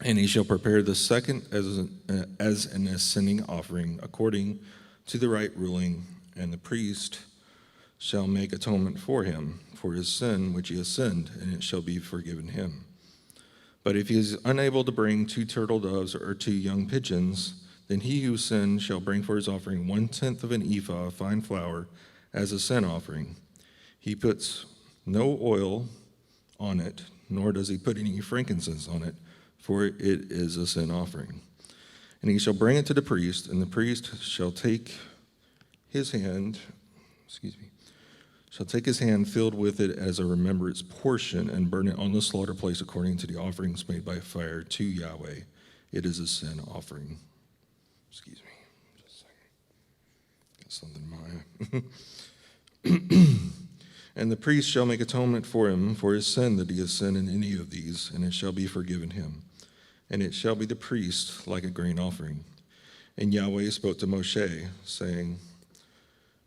And he shall prepare the second as an ascending offering according to the right ruling, and the priest shall make atonement for him for his sin which he has sinned, and it shall be forgiven him. But if he is unable to bring 2 turtle doves or 2 young pigeons, then he who sinned shall bring for his offering 1/10 of an ephah of fine flour as a sin offering. He puts no oil on it, nor does he put any frankincense on it, for it is a sin offering. And he shall bring it to the priest, and the priest shall take his hand filled with it as a remembrance portion, and burn it on the slaughter place according to the offerings made by fire to Yahweh. It is a sin offering. Excuse me. Just a second. Got something in my eye. And the priest shall make atonement for him for his sin that he has sinned in any of these, and it shall be forgiven him. And it shall be the priest like a grain offering. And Yahweh spoke to Moshe, saying,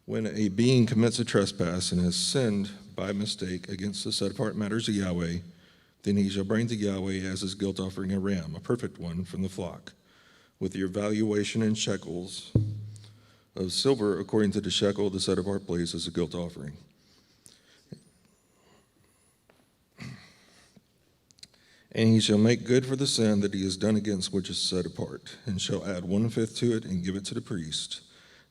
when a being commits a trespass and has sinned by mistake against the set-apart matters of Yahweh, then he shall bring to Yahweh as his guilt offering a ram, a perfect one from the flock, with your valuation in shekels of silver according to the shekel of the set-apart place as a guilt offering. And he shall make good for the sin that he has done against which is set apart, and shall add 1/5 to it and give it to the priest.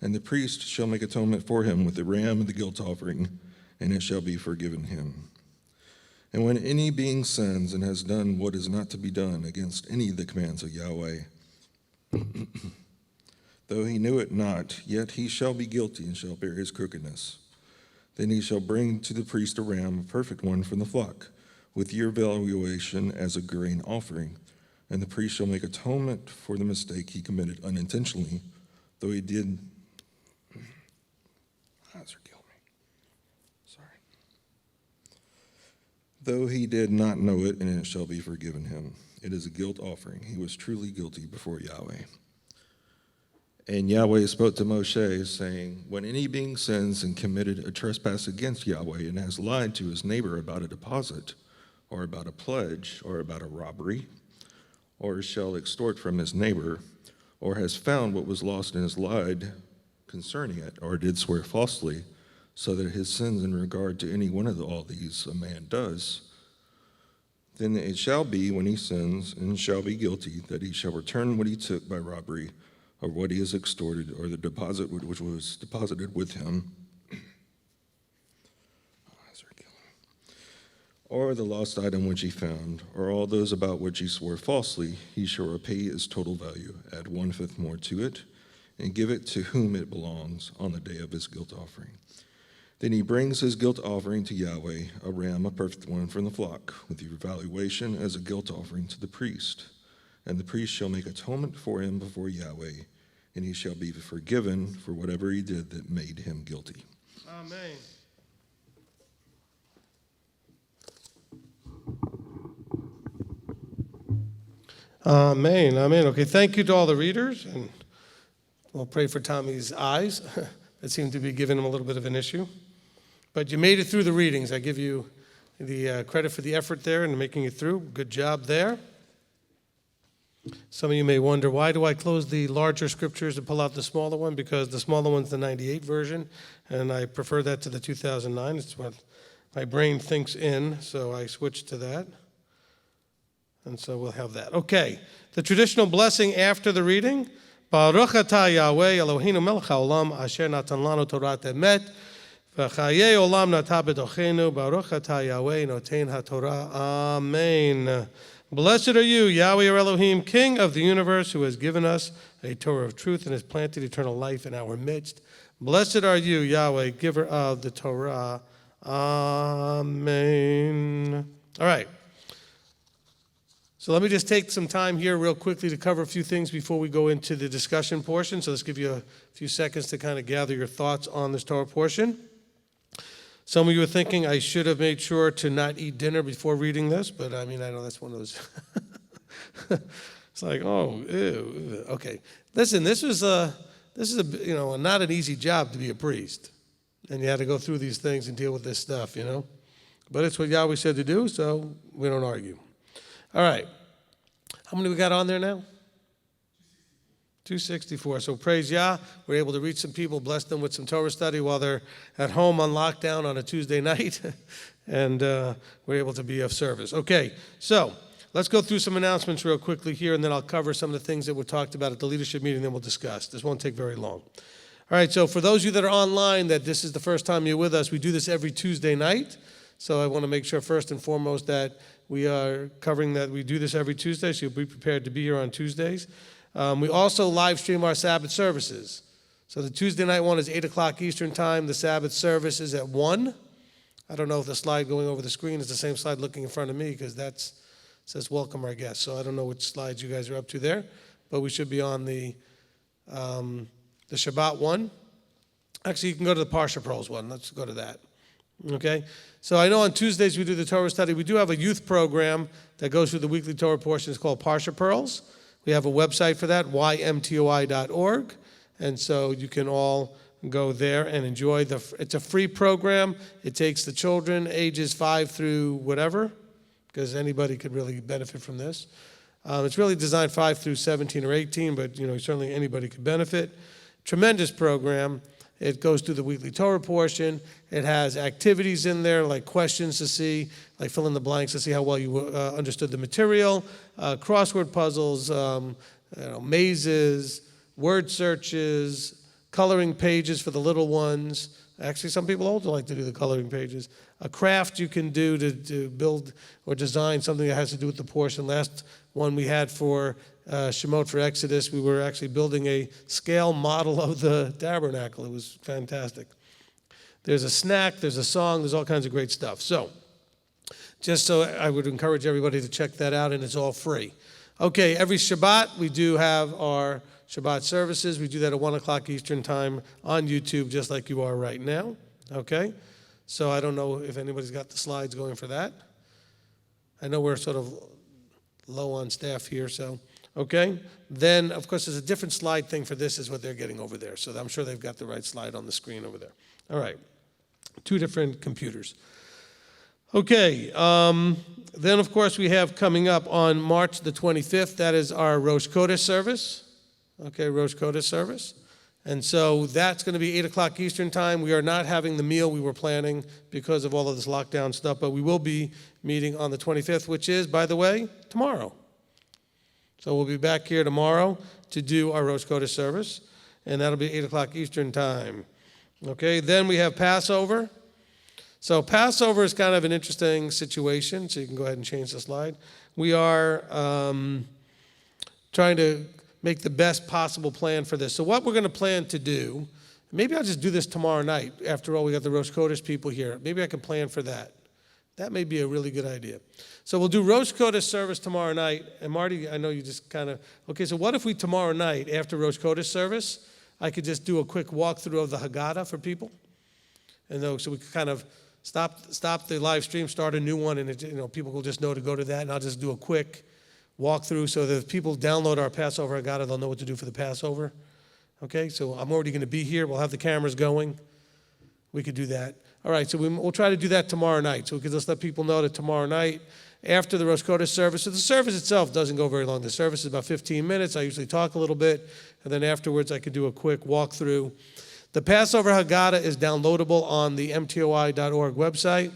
And the priest shall make atonement for him with the ram and the guilt offering, and it shall be forgiven him. And when any being sins and has done what is not to be done against any of the commands of Yahweh, though he knew it not, yet he shall be guilty and shall bear his crookedness. Then he shall bring to the priest a ram, a perfect one from the flock, with your valuation as a grain offering, and the priest shall make atonement for the mistake he committed unintentionally, though he did. Eyes are killing me. Sorry. Though he did not know it, and it shall be forgiven him. It is a guilt offering. He was truly guilty before Yahweh. And Yahweh spoke to Moshe, saying, when any being sins and committed a trespass against Yahweh and has lied to his neighbor about a deposit, or about a pledge, or about a robbery, or shall extort from his neighbor, or has found what was lost and has lied concerning it, or did swear falsely, so that his sins in regard to any one of all these a man does, then it shall be when he sins and shall be guilty that he shall return what he took by robbery, or what he has extorted, or the deposit which was deposited with him, or the lost item which he found, or all those about which he swore falsely, he shall repay its total value, add 1/5 more to it, and give it to whom it belongs on the day of his guilt offering. Then he brings his guilt offering to Yahweh, a ram, a perfect one from the flock, with your valuation as a guilt offering to the priest. And the priest shall make atonement for him before Yahweh, and he shall be forgiven for whatever he did that made him guilty. Amen. Amen. Amen. Okay, thank you to all the readers, and we'll pray for Tommy's eyes. That seemed to be giving him a little bit of an issue. But you made it through the readings. I give you the credit for the effort there and making it through. Good job there. Some of you may wonder, why do I close the larger scriptures and pull out the smaller one? Because the smaller one's the 98 version, and I prefer that to the 2009. It's what my brain thinks in, so I switched to that. And so we'll have that. Okay, the traditional blessing after the reading. Baruch atah Yahweh Eloheinu melech haolam asher natan lanu Torat emet v'chayei olam nata b'tochenu Baruch atah Yahweh noten haTorah. Amen. Blessed are you, Yahweh your Elohim, King of the universe, who has given us a Torah of truth and has planted eternal life in our midst. Blessed are you, Yahweh, giver of the Torah. Amen. All right. So let me just take some time here real quickly to cover a few things before we go into the discussion portion. So let's give you a few seconds to kind of gather your thoughts on this Torah portion. Some of you are thinking I should have made sure to not eat dinner before reading this, but I mean, I know that's one of those. It's like, oh, ew. Okay. Listen, this is a not an easy job to be a priest, and you had to go through these things and deal with this stuff, But it's what Yahweh said to do, so we don't argue. All right. How many we got on there now? 264. So praise Yah. We're able to reach some people, bless them with some Torah study while they're at home on lockdown on a Tuesday night. And we're able to be of service. Okay, so let's go through some announcements real quickly here, and then I'll cover some of the things that were talked about at the leadership meeting, then we'll discuss. This won't take very long. All right, so for those of you that are online, that this is the first time you're with us, we do this every Tuesday night. So I want to make sure first and foremost that we are covering that we do this every Tuesday, so you'll be prepared to be here on Tuesdays. We also live stream our Sabbath services. So the Tuesday night one is 8 o'clock Eastern time. The Sabbath service is at 1. I don't know if the slide going over the screen is the same slide looking in front of me, because that's says welcome our guests. So I don't know which slides you guys are up to there, but we should be on the Shabbat one. Actually, you can go to the Parsha Pearls one. Let's go to that. Okay? So I know on Tuesdays we do the Torah study. We do have a youth program that goes through the weekly Torah portion. It's called Parsha Pearls. We have a website for that, ymtoi.org. And so you can all go there and enjoy it's a free program. It takes the children ages 5 through whatever, because anybody could really benefit from this. It's really designed 5 through 17 or 18, but certainly anybody could benefit. Tremendous program. It goes through the weekly Torah portion. It has activities in there, like questions to see, like fill in the blanks to see how well you understood the material, crossword puzzles, mazes, word searches, coloring pages for the little ones. Actually, some people also like to do the coloring pages. A craft you can do to build or design something that has to do with the portion. Last one we had for Shemot for Exodus, we were actually building a scale model of the tabernacle. It was fantastic. There's a snack, there's a song, there's all kinds of great stuff. So, just so I would encourage everybody to check that out, and it's all free. Okay, every Shabbat we do have our Shabbat services. We do that at 1 o'clock Eastern time on YouTube, just like you are right now. Okay? So I don't know if anybody's got the slides going for that. I know we're sort of low on staff here, so, okay? Then, of course, there's a different slide thing for this is what they're getting over there. So I'm sure they've got the right slide on the screen over there. All right. 2 different computers. Okay. Then, of course, we have coming up on March the 25th, that is our Rosh Chodesh service. Okay, Rosh Chodesh service. And so that's going to be 8 o'clock Eastern time. We are not having the meal we were planning because of all of this lockdown stuff, but we will be meeting on the 25th, which is, by the way, tomorrow. So we'll be back here tomorrow to do our Rosh Chodesh service, and that'll be 8 o'clock Eastern time. Okay, then we have Passover. So Passover is kind of an interesting situation, so you can go ahead and change the slide. We are trying to make the best possible plan for this. So what we're going to plan to do, maybe I'll just do this tomorrow night. After all, we got the Rosh Chodesh people here. Maybe I can plan for that. That may be a really good idea. So we'll do Rosh Chodesh service tomorrow night. And Marty, I know you just kind of, okay, so what if we tomorrow night, after Rosh Chodesh service, I could just do a quick walkthrough of the Haggadah for people? And so we could kind of stop the live stream, start a new one, and people will just know to go to that, and I'll just do a quick walkthrough so that if people download our Passover Haggadah, they'll know what to do for the Passover. Okay, so I'm already going to be here. We'll have the cameras going. We could do that. All right, so we'll try to do that tomorrow night. So we can just let people know that tomorrow night, after the Rosh Chodesh service, so the service itself doesn't go very long. The service is about 15 minutes. I usually talk a little bit, and then afterwards I could do a quick walkthrough. The Passover Haggadah is downloadable on the MTOI.org website.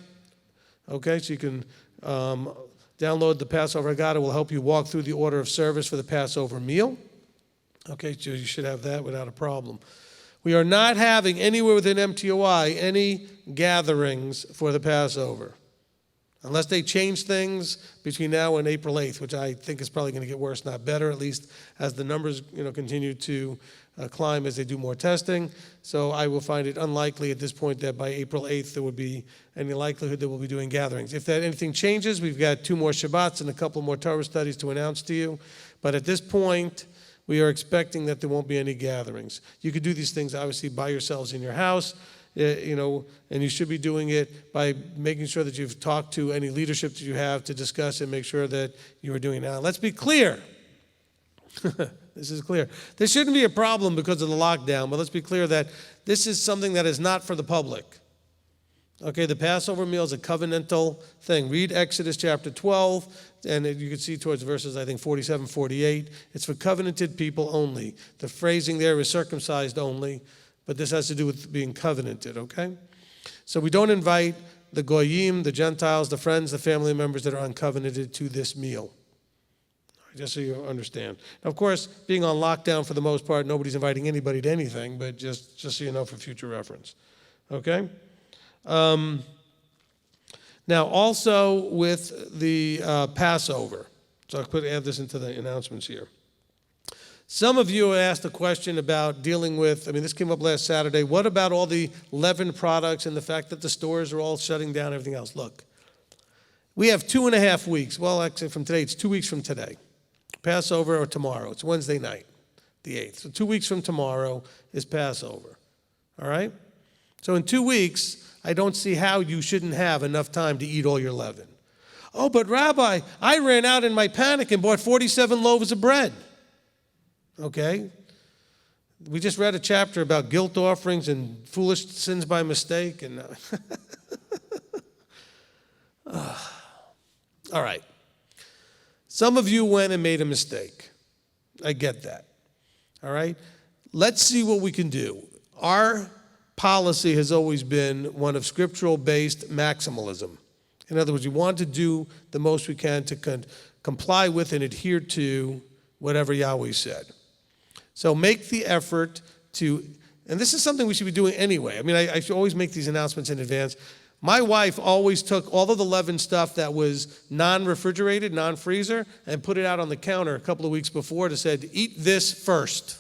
Okay, so you can download the Passover Haggadah. Will help you walk through the order of service for the Passover meal. Okay, so you should have that without a problem. We are not having anywhere within MTOI any gatherings for the Passover, unless they change things between now and April 8th, which I think is probably going to get worse, not better, at least as the numbers continue to climb as they do more testing. So I will find it unlikely at this point that by April 8th there would be any likelihood that we'll be doing gatherings. If anything changes, we've got 2 more Shabbats and a couple more Torah studies to announce to you. But at this point, we are expecting that there won't be any gatherings. You could do these things, obviously, by yourselves in your house, and you should be doing it by making sure that you've talked to any leadership that you have to discuss and make sure that you are doing it. Now, let's be clear. This is clear. There shouldn't be a problem because of the lockdown, but let's be clear that this is something that is not for the public. Okay, the Passover meal is a covenantal thing. Read Exodus chapter 12, and you can see towards verses, I think, 47, 48. It's for covenanted people only. The phrasing there is circumcised only, but this has to do with being covenanted, okay? So we don't invite the Goyim, the Gentiles, the friends, the family members that are uncovenanted to this meal. Just so you understand. Now, of course, being on lockdown for the most part, nobody's inviting anybody to anything, but just so you know for future reference. Okay? Now, also with the Passover, so I'll add this into the announcements here. Some of you asked a question about dealing with, this came up last Saturday, what about all the leavened products and the fact that the stores are all shutting down and everything else? Look, We have 2.5 weeks. Well, actually, from today, it's 2 weeks from today. Passover or tomorrow. It's Wednesday night, the 8th. So 2 weeks from tomorrow is Passover. All right? So in 2 weeks, I don't see how you shouldn't have enough time to eat all your leaven. Oh, but Rabbi, I ran out in my panic and bought 47 loaves of bread. Okay? We just read a chapter about guilt offerings and foolish sins by mistake. And all right. Some of you went and made a mistake. I get that. All right? Let's see what we can do. Our policy has always been one of scriptural-based maximalism. In other words, we want to do the most we can to comply with and adhere to whatever Yahweh said. So make the effort to, and this is something we should be doing anyway. I mean, I should always make these announcements in advance. My wife always took all of the leaven stuff that was non-refrigerated, non-freezer, and put it out on the counter a couple of weeks before to say, eat this first.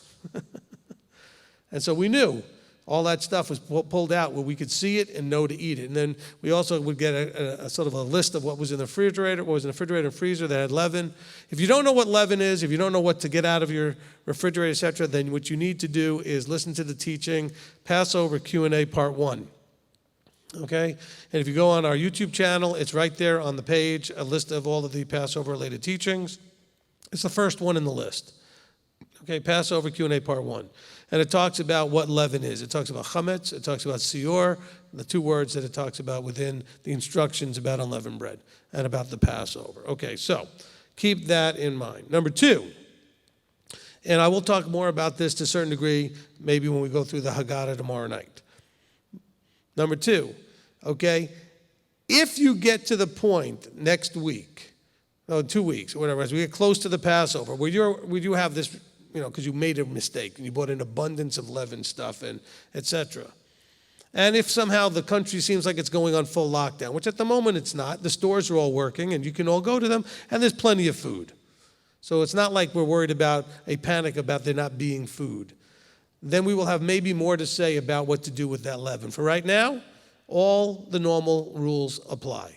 And so we knew all that stuff was pulled out where we could see it and know to eat it. And then we also would get a sort of a list of what was in the refrigerator, what was in the refrigerator and freezer that had leaven. If you don't know what leaven is, if you don't know what to get out of your refrigerator, etc., then what you need to do is listen to the teaching, Passover Q&A Part 1. Okay? And if you go on our YouTube channel, it's right there on the page, a list of all of the Passover-related teachings. It's the first one in the list. Okay, Passover Q&A Part 1. And it talks about what leaven is. It talks about chametz, it talks about sior, the two words that it talks about within the instructions about unleavened bread and about the Passover. Okay, so keep that in mind. Number 2, and I will talk more about this to a certain degree maybe when we go through the Haggadah tomorrow night. Number 2, okay, if you get to the point next week, 2 weeks or whatever, as we get close to the Passover, where you have this, because you made a mistake and you bought an abundance of leavened stuff and etc. And if somehow the country seems like it's going on full lockdown, which at the moment it's not, the stores are all working and you can all go to them and there's plenty of food. So it's not like we're worried about a panic about there not being food. Then we will have maybe more to say about what to do with that leaven. For right now, all the normal rules apply.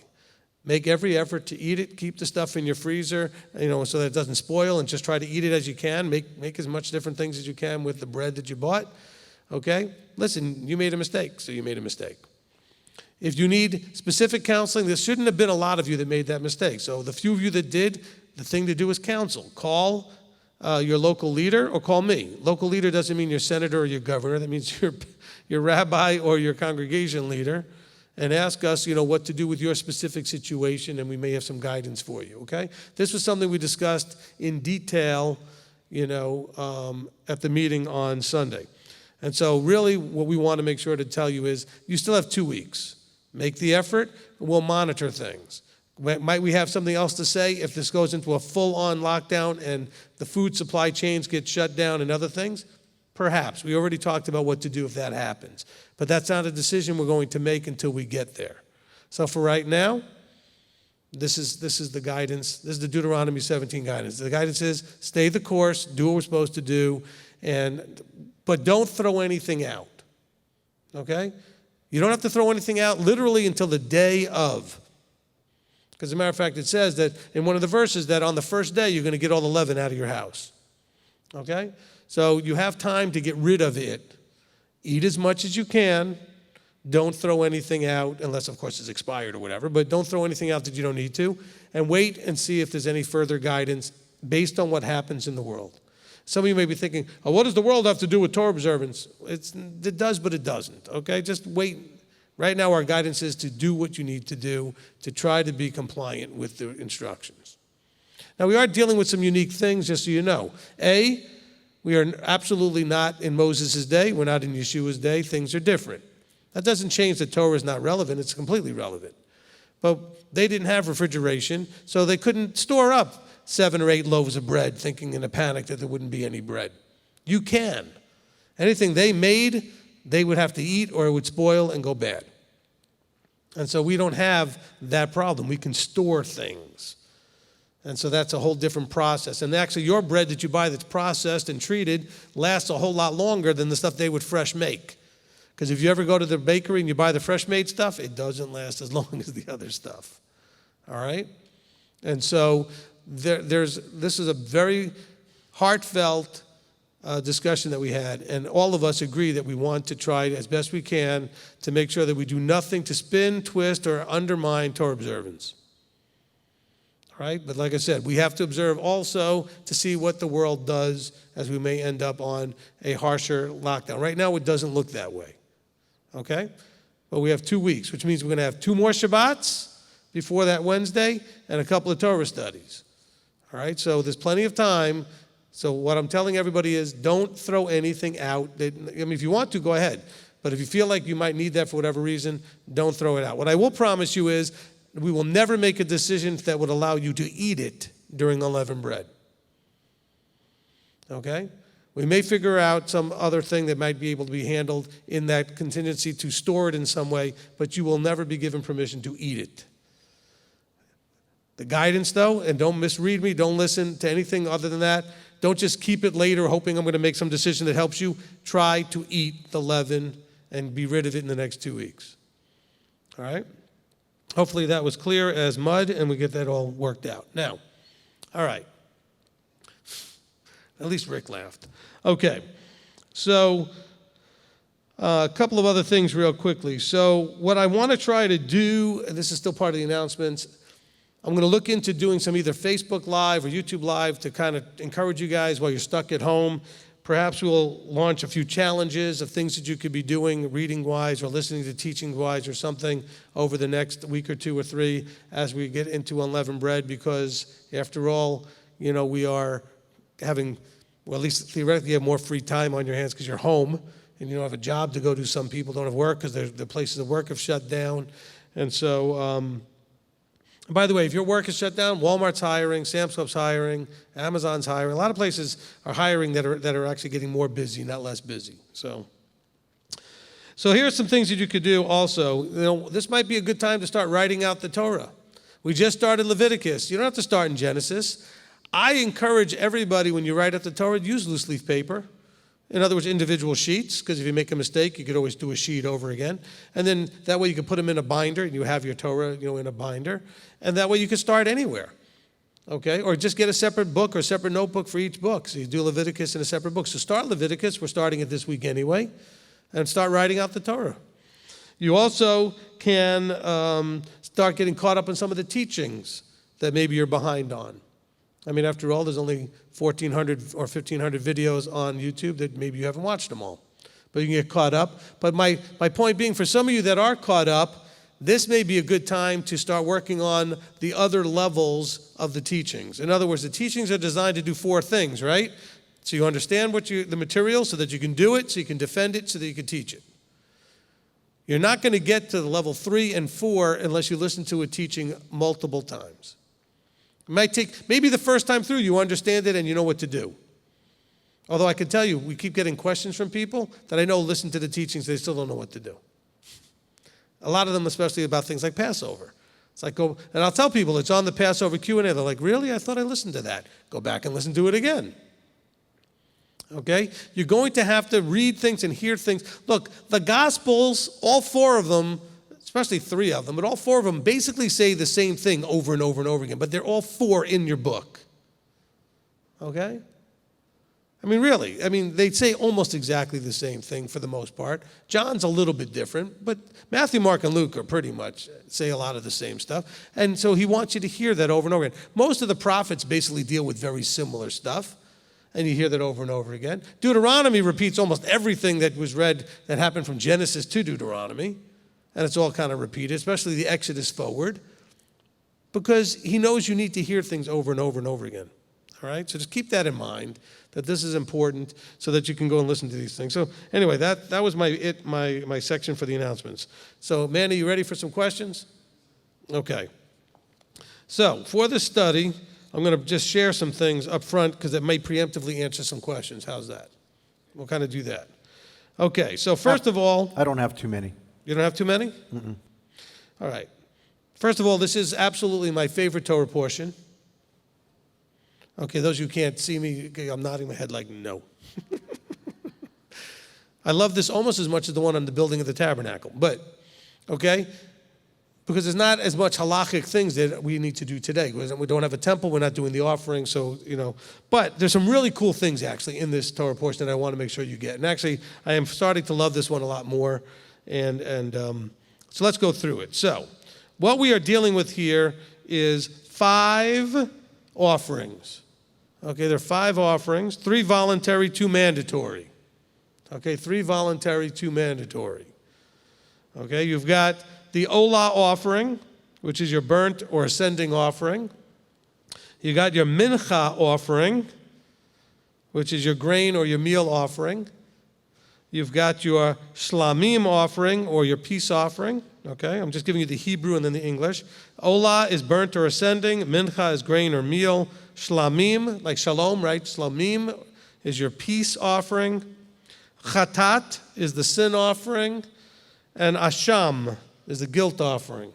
Make every effort to eat it. Keep the stuff in your freezer, so that it doesn't spoil, and just try to eat it as you can. Make as much different things as you can with the bread that you bought. Okay? Listen, you made a mistake, so you made a mistake. If you need specific counseling, there shouldn't have been a lot of you that made that mistake. So the few of you that did, the thing to do is counsel. Call your local leader or call me. Local leader doesn't mean your senator or your governor. That means your rabbi or your congregation leader. And ask us, what to do with your specific situation, and we may have some guidance for you, okay? This was something we discussed in detail, at the meeting on Sunday. And so really what we want to make sure to tell you is you still have 2 weeks. Make the effort, and we'll monitor things. Might we have something else to say if this goes into a full-on lockdown and the food supply chains get shut down and other things? Perhaps. We already talked about what to do if that happens. But that's not a decision we're going to make until we get there. So for right now, this is the guidance. This is the Deuteronomy 17 guidance. The guidance is stay the course, do what we're supposed to do, but don't throw anything out. Okay? You don't have to throw anything out literally until the day of. Because as a matter of fact, it says that in one of the verses that on the first day you're going to get all the leaven out of your house. Okay? So you have time to get rid of it. Eat as much as you can. Don't throw anything out, unless, of course, it's expired or whatever, but don't throw anything out that you don't need to. And wait and see if there's any further guidance based on what happens in the world. Some of you may be thinking, what does the world have to do with Torah observance? It does, but it doesn't, okay? Just wait. Right now, our guidance is to do what you need to do to try to be compliant with the instructions. Now, we are dealing with some unique things, just so you know. We are absolutely not in Moses' day. We're not in Yeshua's day. Things are different. That doesn't change that Torah is not relevant. It's completely relevant. But they didn't have refrigeration, so they couldn't store up 7 or 8 loaves of bread thinking in a panic that there wouldn't be any bread. You can. Anything they made, they would have to eat or it would spoil and go bad. And so we don't have that problem. We can store things. And so that's a whole different process. And actually, your bread that you buy that's processed and treated lasts a whole lot longer than the stuff they would fresh make. Because if you ever go to the bakery and you buy the fresh made stuff, it doesn't last as long as the other stuff. all right? And so this is a very heartfelt discussion that we had, and all of us agree that we want to try as best we can to make sure that we do nothing to spin, twist, or undermine Torah observance. All right? But like I said, we have to observe also to see what the world does, as we may end up on a harsher lockdown. Right now, it doesn't look that way. Okay? But we have 2 weeks, which means we're going to have 2 more Shabbats before that Wednesday and a couple of Torah studies. All right? So there's plenty of time. So what I'm telling everybody is don't throw anything out. I mean, if you want to, go ahead. But if you feel like you might need that for whatever reason, don't throw it out. What I will promise you is we will never make a decision that would allow you to eat it during unleavened bread. Okay? We may figure out some other thing that might be able to be handled in that contingency to store it in some way, but you will never be given permission to eat it. The guidance, though, and don't misread me, don't listen to anything other than that. Don't just keep it later hoping I'm going to make some decision that helps you. Try to eat the leaven and be rid of it in the next 2 weeks. All right? Hopefully that was clear as mud, and we get that all worked out. Now, all right. At least Rick laughed. Okay. So a couple of other things real quickly. So what I want to try to do, and this is still part of the announcements, I'm going to look into doing some either Facebook Live or YouTube Live to kind of encourage you guys while you're stuck at home. Perhaps we'll launch a few challenges of things that you could be doing reading-wise or listening to teaching-wise or something over the next week or 2 or 3 as we get into unleavened bread, because after all, you know, we are having, well, at least theoretically, you have more free time on your hands because you're home and you don't have a job to go to. Some people don't have work because the places of work have shut down. And so, by the way, if your work is shut down, Walmart's hiring, Sam's Club's hiring, Amazon's hiring. A lot of places are hiring that are actually getting more busy, not less busy. So here are some things that you could do also. You know, this might be a good time to start writing out the Torah. We just started Leviticus. You don't have to start in Genesis. I encourage everybody, when you write out the Torah, use loose leaf paper. In other words, individual sheets, because if you make a mistake, you could always do a sheet over again. And then that way you can put them in a binder, and you have your Torah, you know, in a binder. And that way you can start anywhere, okay? Or just get a separate book or a separate notebook for each book. So you do Leviticus in a separate book. So start Leviticus. We're starting it this week anyway. And start writing out the Torah. You also can start getting caught up in some of the teachings that maybe you're behind on. I mean, after all, there's only 1,400 or 1,500 videos on YouTube that maybe you haven't watched them all. But you can get caught up. But my point being, for some of you that are caught up, this may be a good time to start working on the other levels of the teachings. In other words, the teachings are designed to do 4 things, right? So you understand the material so that you can do it, so you can defend it, so that you can teach it. You're not going to get to the level 3 and 4 unless you listen to a teaching multiple times. It might take, maybe the first time through you understand it and you know what to do. Although I can tell you, we keep getting questions from people that I know listen to the teachings, they still don't know what to do. A lot of them, especially about things like Passover. It's like, and I'll tell people it's on the Passover Q&A. They're like, really? I thought I listened to that. Go back and listen to it again. Okay? You're going to have to read things and hear things. Look, the Gospels, all 4 of them, especially 3 of them, but all 4 of them basically say the same thing over and over and over again, but they're all 4 in your book. Okay? I mean, really, they say almost exactly the same thing for the most part. John's a little bit different, but Matthew, Mark, and Luke are pretty much say a lot of the same stuff. And so he wants you to hear that over and over again. Most of the prophets basically deal with very similar stuff, and you hear that over and over again. Deuteronomy repeats almost everything that was read that happened from Genesis to Deuteronomy, and it's all kind of repeated, especially the Exodus forward, because he knows you need to hear things over and over and over again. All right? So just keep that in mind, that this is important so that you can go and listen to these things. So anyway, that was my section for the announcements. So Manny, you ready for some questions? Okay. So for the study, I'm going to just share some things up front because it may preemptively answer some questions. How's that? We'll kind of do that. Okay, so first of all... I don't have too many. You don't have too many? Mm-mm. All right. First of all, this is absolutely my favorite Torah portion. Okay, those of you who can't see me, I'm nodding my head like no. I love this almost as much as the one on the building of the tabernacle. But, okay, because there's not as much halachic things that we need to do today. We don't have a temple, we're not doing the offering, so, But there's some really cool things, actually, in this Torah portion that I want to make sure you get. And actually, I am starting to love this one a lot more. So let's go through it. So, what we are dealing with here is 5 offerings. Okay, there are 5 offerings, 3 voluntary, 2 mandatory. Okay, 3 voluntary, 2 mandatory. Okay, you've got the Olah offering, which is your burnt or ascending offering. You got your Mincha offering, which is your grain or your meal offering. You've got your Shlamim offering or your peace offering. Okay, I'm just giving you the Hebrew and then the English. Olah is burnt or ascending. Mincha is grain or meal. Shlamim, like shalom, right? Shlamim is your peace offering. Chatat is the sin offering. And Asham is the guilt offering.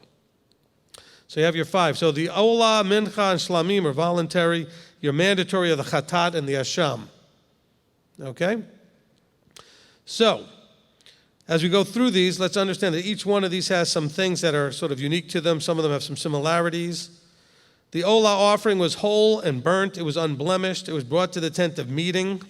So you have your 5. So the Olah, Mincha, and Shlamim are voluntary. Your mandatory are the Chatat and the Asham. Okay? So, as we go through these, let's understand that each one of these has some things that are sort of unique to them. Some of them have some similarities. The Olah offering was whole and burnt. It was unblemished. It was brought to the tent of meeting.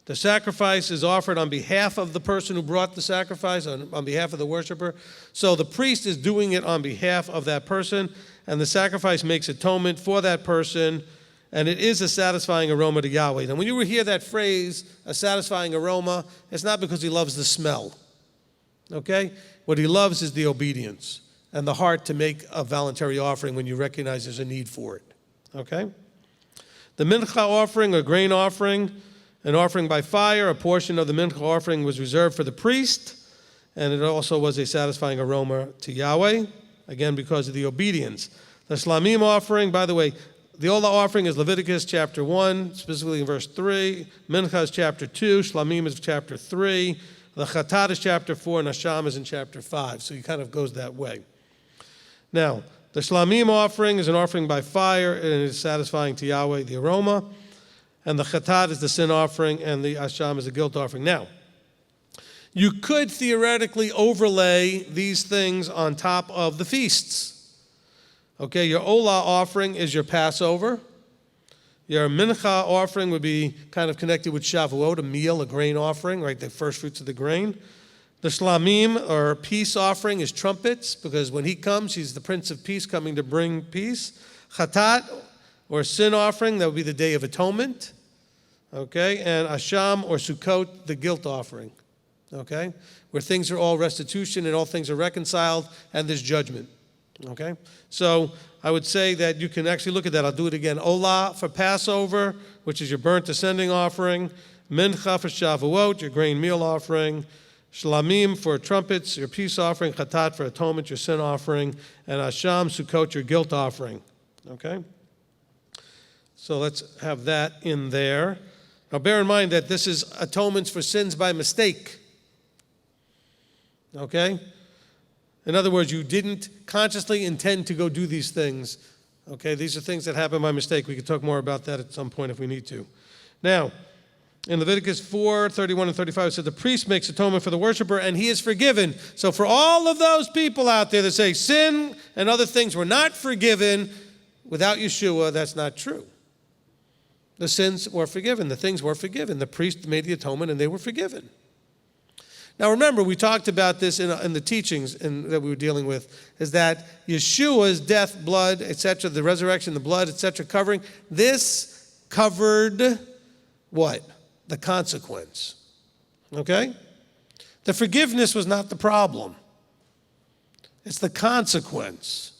The sacrifice is offered on behalf of the person who brought the sacrifice, on behalf of the worshiper. So the priest is doing it on behalf of that person, and the sacrifice makes atonement for that person, and it is a satisfying aroma to Yahweh. Now, when you hear that phrase, a satisfying aroma, it's not because he loves the smell, okay? What he loves is the obedience and the heart to make a voluntary offering when you recognize there's a need for it, okay? The mincha offering, or grain offering, an offering by fire, a portion of the mincha offering was reserved for the priest, and it also was a satisfying aroma to Yahweh, again, because of the obedience. The shlamim offering, by the way, the Olah offering is Leviticus chapter 1, specifically in verse 3. Mincha is chapter 2. Shlamim is chapter 3. The Chatat is chapter 4, and Asham is in chapter 5. So it kind of goes that way. Now, the Shlamim offering is an offering by fire, and it is satisfying to Yahweh, the aroma. And the Chatat is the sin offering, and the Asham is the guilt offering. Now, you could theoretically overlay these things on top of the feasts. Okay, your Olah offering is your Passover. Your Mincha offering would be kind of connected with Shavuot, a meal, a grain offering, right, the first fruits of the grain. The Shlamim, or peace offering, is trumpets, because when he comes, he's the Prince of Peace coming to bring peace. Chatat, or sin offering, that would be the Day of Atonement. Okay, and Asham, or Sukkot, the guilt offering. Okay, where things are all restitution and all things are reconciled, and there's judgment. Okay, so I would say that you can actually look at that. I'll do it again. Olah for Passover, which is your burnt ascending offering. Mincha for Shavuot, your grain meal offering. Shlamim for trumpets, your peace offering. Chatat for atonement, your sin offering. And Asham, Sukkot, your guilt offering. Okay? So let's have that in there. Now bear in mind that this is atonements for sins by mistake. Okay? In other words, you didn't consciously intend to go do these things. Okay, these are things that happen by mistake. We can talk more about that at some point if we need to. Now, in Leviticus 4, 31 and 35, it said, the priest makes atonement for the worshiper, and he is forgiven. So for all of those people out there that say sin and other things were not forgiven without Yeshua, that's not true. The sins were forgiven. The things were forgiven. The priest made the atonement, and they were forgiven. Now remember, we talked about this in the teachings that we were dealing with, is that Yeshua's death, blood, etc., the resurrection, the blood, etc., covering, this covered what? The consequence. Okay? The forgiveness was not the problem. It's the consequence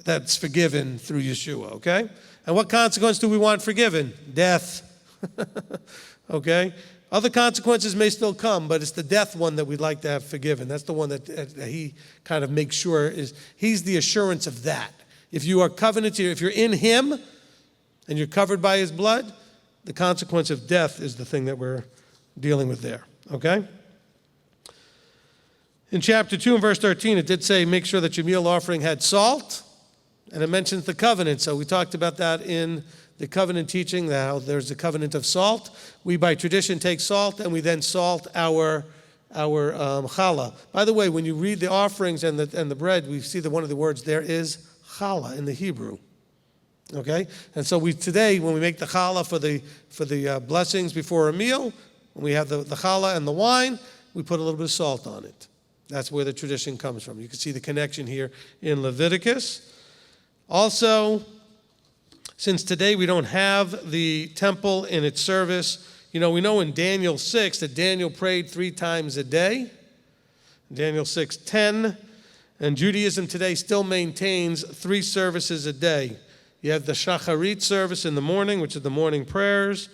that's forgiven through Yeshua, okay? And what consequence do we want forgiven? Death. Okay? Other consequences may still come, but it's the death one that we'd like to have forgiven. That's the one that he kind of makes sure he's the assurance of that. If you are covenanted, if you're in him and you're covered by his blood, the consequence of death is the thing that we're dealing with there, okay? In chapter 2 and verse 13, it did say, make sure that your meal offering had salt, and it mentions the covenant. So we talked about that in the covenant teaching, how there's a covenant of salt. We, by tradition, take salt, and we then salt our challah. By the way, when you read the offerings and the bread, we see that one of the words there is challah in the Hebrew. Okay, and so today when we make the challah for the blessings before a meal, when we have the challah and the wine, we put a little bit of salt on it. That's where the tradition comes from. You can see the connection here in Leviticus. Also, since today we don't have the temple in its service, we know in Daniel 6 that Daniel prayed 3 times a day. Daniel 6:10. And Judaism today still maintains 3 services a day. You have the shacharit service in the morning, which is the morning prayers.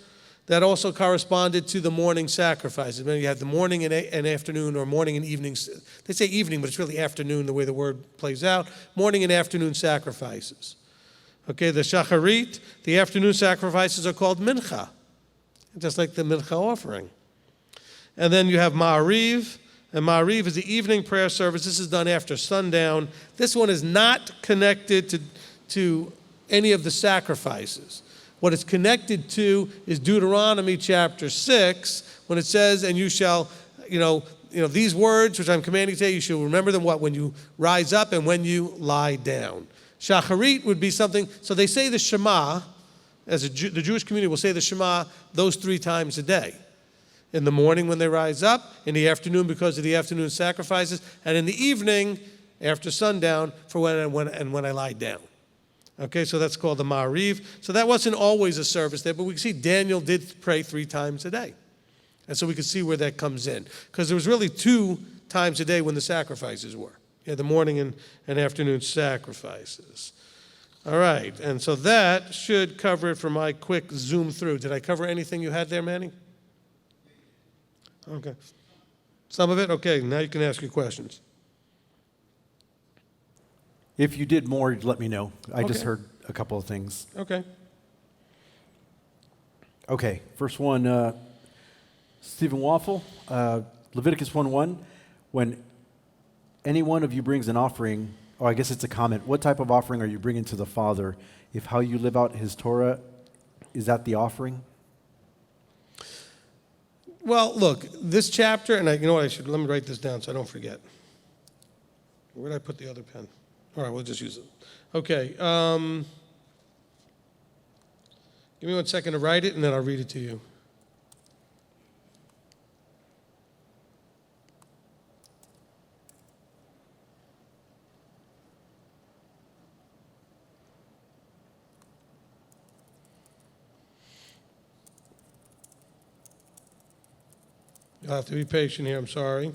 That also corresponded to the morning sacrifices. You have the morning and afternoon, or morning and evening. They say evening, but it's really afternoon, the way the word plays out. Morning and afternoon sacrifices. Okay, the shacharit, the afternoon sacrifices are called mincha, just like the mincha offering. And then you have ma'ariv, and ma'ariv is the evening prayer service. This is done after sundown. This one is not connected to any of the sacrifices. What it's connected to is Deuteronomy chapter 6, when it says, and you shall, these words which I'm commanding today, you shall remember them when you rise up and when you lie down. Shacharit would be something, so they say the Shema, the Jewish community will say the Shema those 3 times a day. In the morning when they rise up, in the afternoon because of the afternoon sacrifices, and in the evening after sundown for when I lie down. Okay, so that's called the Ma'ariv. So that wasn't always a service there, but we can see Daniel did pray 3 times a day. And so we can see where that comes in. Because there was really 2 times a day when the sacrifices were. You had the morning and afternoon sacrifices. All right, and so that should cover it for my quick zoom through. Did I cover anything you had there, Manny? Okay. Some of it? Okay, now you can ask your questions. If you did more, let me know. I just Okay. heard a couple of things. Okay. Okay, first one, Stephen Waffle, Leviticus 1:1. When any one of you brings an offering, I guess it's a comment, what type of offering are you bringing to the Father? If how you live out his Torah, is that the offering? Well, look, this chapter, and you know what, let me write this down so I don't forget. Where did I put the other pen? All right, we'll just use it. Okay. Give me 1 second to write it, and then I'll read it to you. You'll have to be patient here, I'm sorry.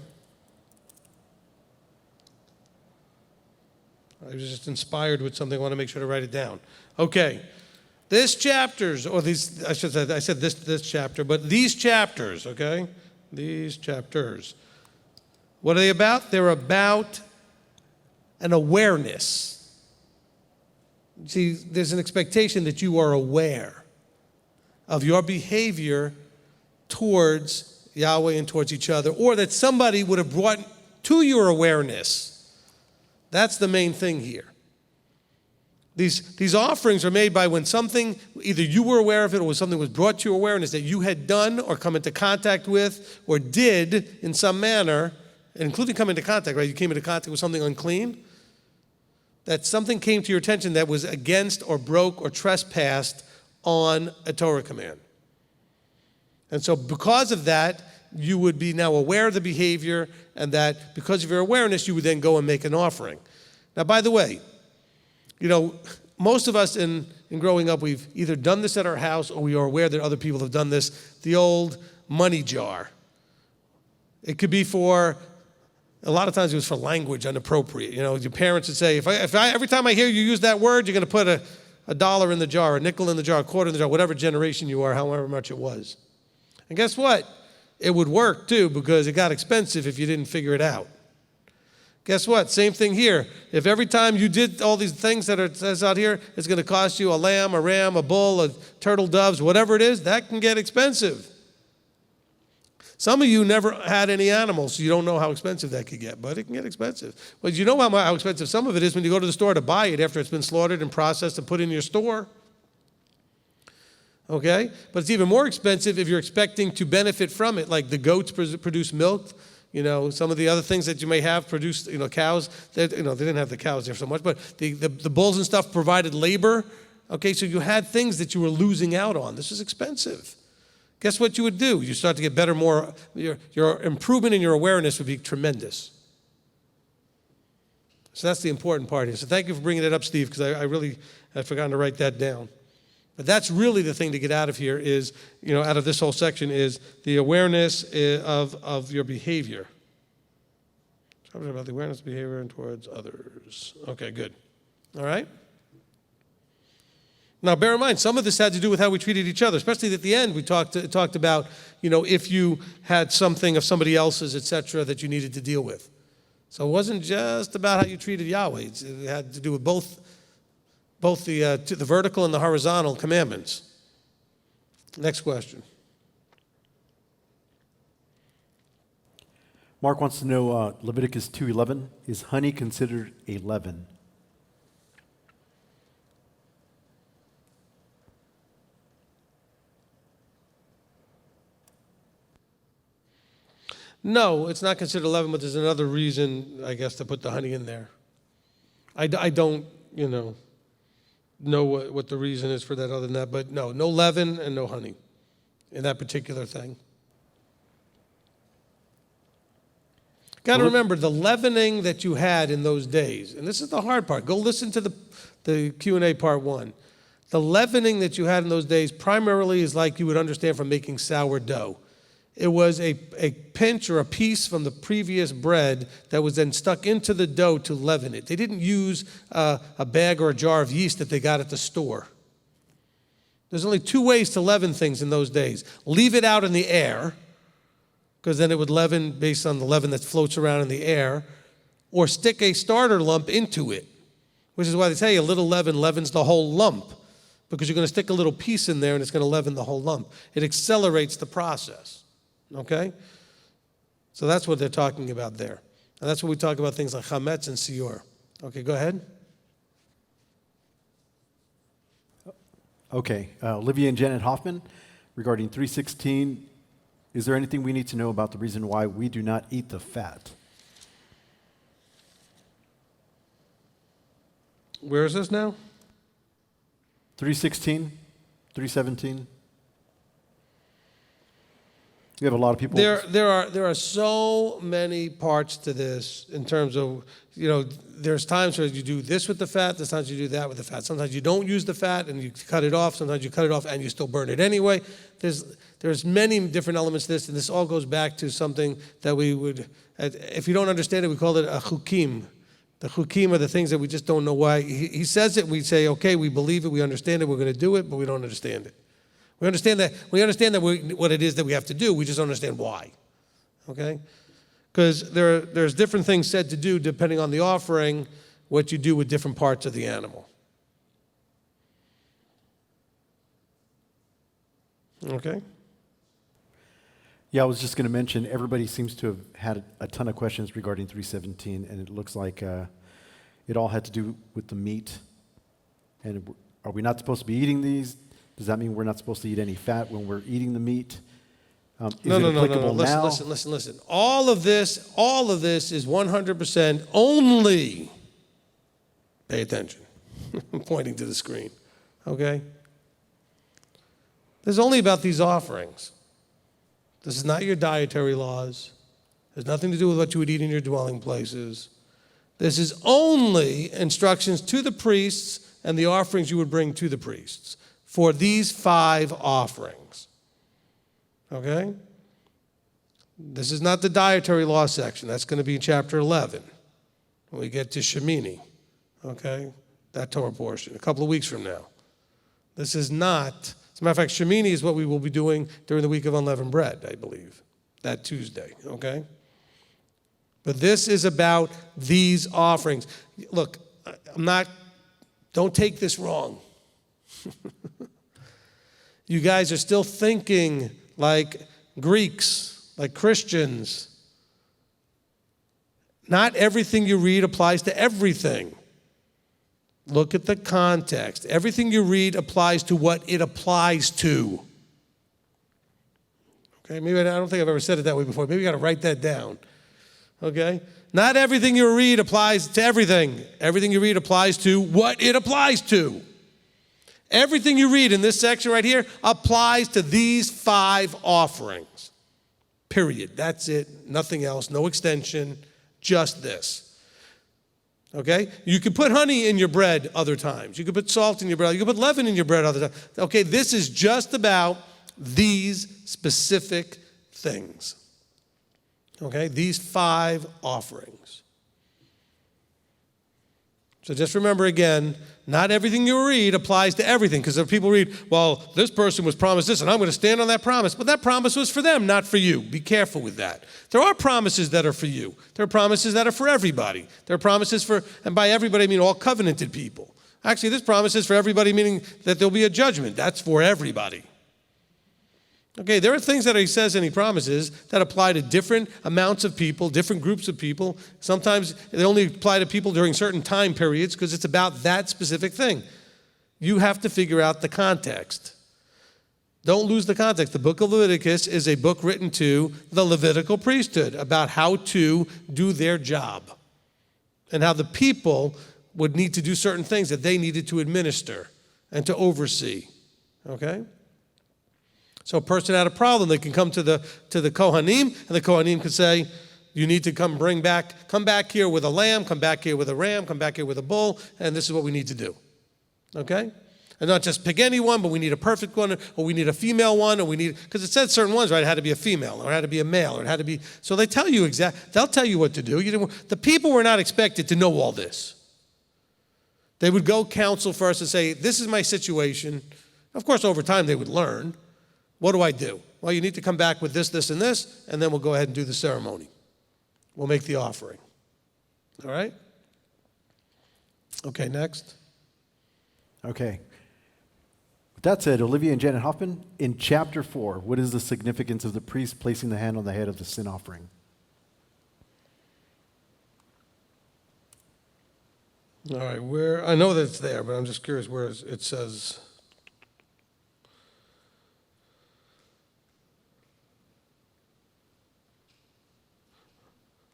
I was just inspired with something. I want to make sure to write it down. Okay. I said this chapter, but these chapters, okay? These chapters. What are they about? They're about an awareness. See, there's an expectation that you are aware of your behavior towards Yahweh and towards each other, or that somebody would have brought to your awareness. That's the main thing here. These offerings are made by when something, either you were aware of it or something was brought to your awareness that you had done or come into contact with or did in some manner, including coming into contact, right? You came into contact with something unclean. That something came to your attention that was against or broke or trespassed on a Torah command. And so because of that, you would be now aware of the behavior, and that because of your awareness, you would then go and make an offering. Now, by the way, most of us in growing up, we've either done this at our house or we are aware that other people have done this, the old money jar. It could be a lot of times it was for language inappropriate. Your parents would say, every time I hear you use that word, you're going to put a dollar in the jar, a nickel in the jar, a quarter in the jar, whatever generation you are, however much it was. And guess what? It would work too, because it got expensive if you didn't figure it out. Guess what? Same thing here. If every time you did all these things that it says out here, it's going to cost you a lamb, a ram, a bull, a turtle doves, whatever it is, that can get expensive. Some of you never had any animals, so you don't know how expensive that could get, but it can get expensive. But you know how expensive some of it is when you go to the store to buy it after it's been slaughtered and processed and put in your store. Okay? But it's even more expensive if you're expecting to benefit from it, like the goats produce milk. some of the other things that you may have produced, cows, they didn't have the cows there so much, but the bulls and stuff provided labor. Okay, so you had things that you were losing out on. This is expensive. Guess what you would do? You start to get better, your improvement in your awareness would be tremendous. So that's the important part here. So thank you for bringing that up, Steve, because I really had forgotten to write that down. But that's really the thing to get out of here is, out of this whole section is the awareness of your behavior. Talking about the awareness of behavior and towards others. Okay, good. All right? Now, bear in mind, some of this had to do with how we treated each other, especially at the end. We talked about, if you had something of somebody else's, etc., that you needed to deal with. So it wasn't just about how you treated Yahweh. It had to do with both the vertical and the horizontal commandments. Next question. Mark wants to know, Leviticus 2:11, is honey considered a leaven? No, it's not considered leaven, but there's another reason, I guess, to put the honey in there. I don't, know what the reason is for that other than that, but no leaven and no honey in that particular thing. Got to remember the leavening that you had in those days, and this is the hard part. Go listen to the Q&A part 1. The leavening that you had in those days primarily is like you would understand from making sourdough. It was a pinch or a piece from the previous bread that was then stuck into the dough to leaven it. They didn't use a bag or a jar of yeast that they got at the store. There's only 2 ways to leaven things in those days. Leave it out in the air, because then it would leaven based on the leaven that floats around in the air, or stick a starter lump into it, which is why they tell you a little leaven leavens the whole lump, because you're going to stick a little piece in there and it's going to leaven the whole lump. It accelerates the process. Okay? So that's what they're talking about there. And that's what we talk about things like chametz and sior. Okay, go ahead. Okay, Olivia and Janet Hoffman, regarding 3:16, is there anything we need to know about the reason why we do not eat the fat? Where is this now? 3:16, 3:17. You have a lot of people. There are so many parts to this in terms of, there's times where you do this with the fat, there's times you do that with the fat. Sometimes you don't use the fat and you cut it off, sometimes you cut it off and you still burn it anyway. There's many different elements to this, and this all goes back to something that we would, if you don't understand it, we call it a chukim. The chukim are the things that we just don't know why. He says it, we say, okay, we believe it, we understand it, we're going to do it, but we don't understand it. We understand that what it is that we have to do. We just don't understand why. Okay? Because there's different things said to do depending on the offering, what you do with different parts of the animal. Okay? Yeah, I was just going to mention, everybody seems to have had a ton of questions regarding 3:17, and it looks like it all had to do with the meat. And are we not supposed to be eating these? Does that mean we're not supposed to eat any fat when we're eating the meat? No. Listen. All of this is 100% only, pay attention, I'm pointing to the screen, okay? This is only about these offerings. This is not your dietary laws. It has nothing to do with what you would eat in your dwelling places. This is only instructions to the priests and the offerings you would bring to the priests for these 5 offerings. Okay? This is not the dietary law section. That's going to be in chapter 11 when we get to Shemini. Okay? That Torah portion, a couple of weeks from now. This is not, as a matter of fact, Shemini is what we will be doing during the week of unleavened bread, I believe, that Tuesday. Okay? But this is about these offerings. Look, don't take this wrong. You guys are still thinking like Greeks, like Christians. Not everything you read applies to everything. Look at the context. Everything you read applies to what it applies to. Okay, maybe I don't think I've ever said it that way before. Maybe you got to write that down. Okay? Not everything you read applies to everything. Everything you read applies to what it applies to. Everything you read in this section right here applies to these 5 offerings. Period. That's it. Nothing else. No extension. Just this. Okay? You can put honey in your bread other times. You can put salt in your bread. You can put leaven in your bread other times. Okay, this is just about these specific things. Okay, these 5 offerings. So just remember again, not everything you read applies to everything, because if people read, well, this person was promised this, and I'm going to stand on that promise. But that promise was for them, not for you. Be careful with that. There are promises that are for you. There are promises that are for everybody. There are promises for, and by everybody I mean all covenanted people. Actually, this promise is for everybody, meaning that there'll be a judgment. That's for everybody. Okay, there are things that he says and he promises that apply to different amounts of people, different groups of people. Sometimes they only apply to people during certain time periods because it's about that specific thing. You have to figure out the context. Don't lose the context. The book of Leviticus is a book written to the Levitical priesthood about how to do their job and how the people would need to do certain things that they needed to administer and to oversee. Okay? So a person had a problem, they can come to the Kohanim, and the Kohanim can say, you need to come back here with a lamb, come back here with a ram, come back here with a bull, and this is what we need to do. Okay? And not just pick any one, but we need a perfect one, or we need a female one, or we need, because it said certain ones, right? It had to be a female, or it had to be a male, or it had to be, so they tell you they'll tell you what to do. The people were not expected to know all this. They would go counsel first and say, this is my situation. Of course, over time they would learn. What do I do? Well, you need to come back with this, this, and this, and then we'll go ahead and do the ceremony. We'll make the offering. All right? Okay, next. Okay. With that said, Olivia and Janet Hoffman, in chapter 4, what is the significance of the priest placing the hand on the head of the sin offering? All right, I know that it's there, but I'm just curious where it says.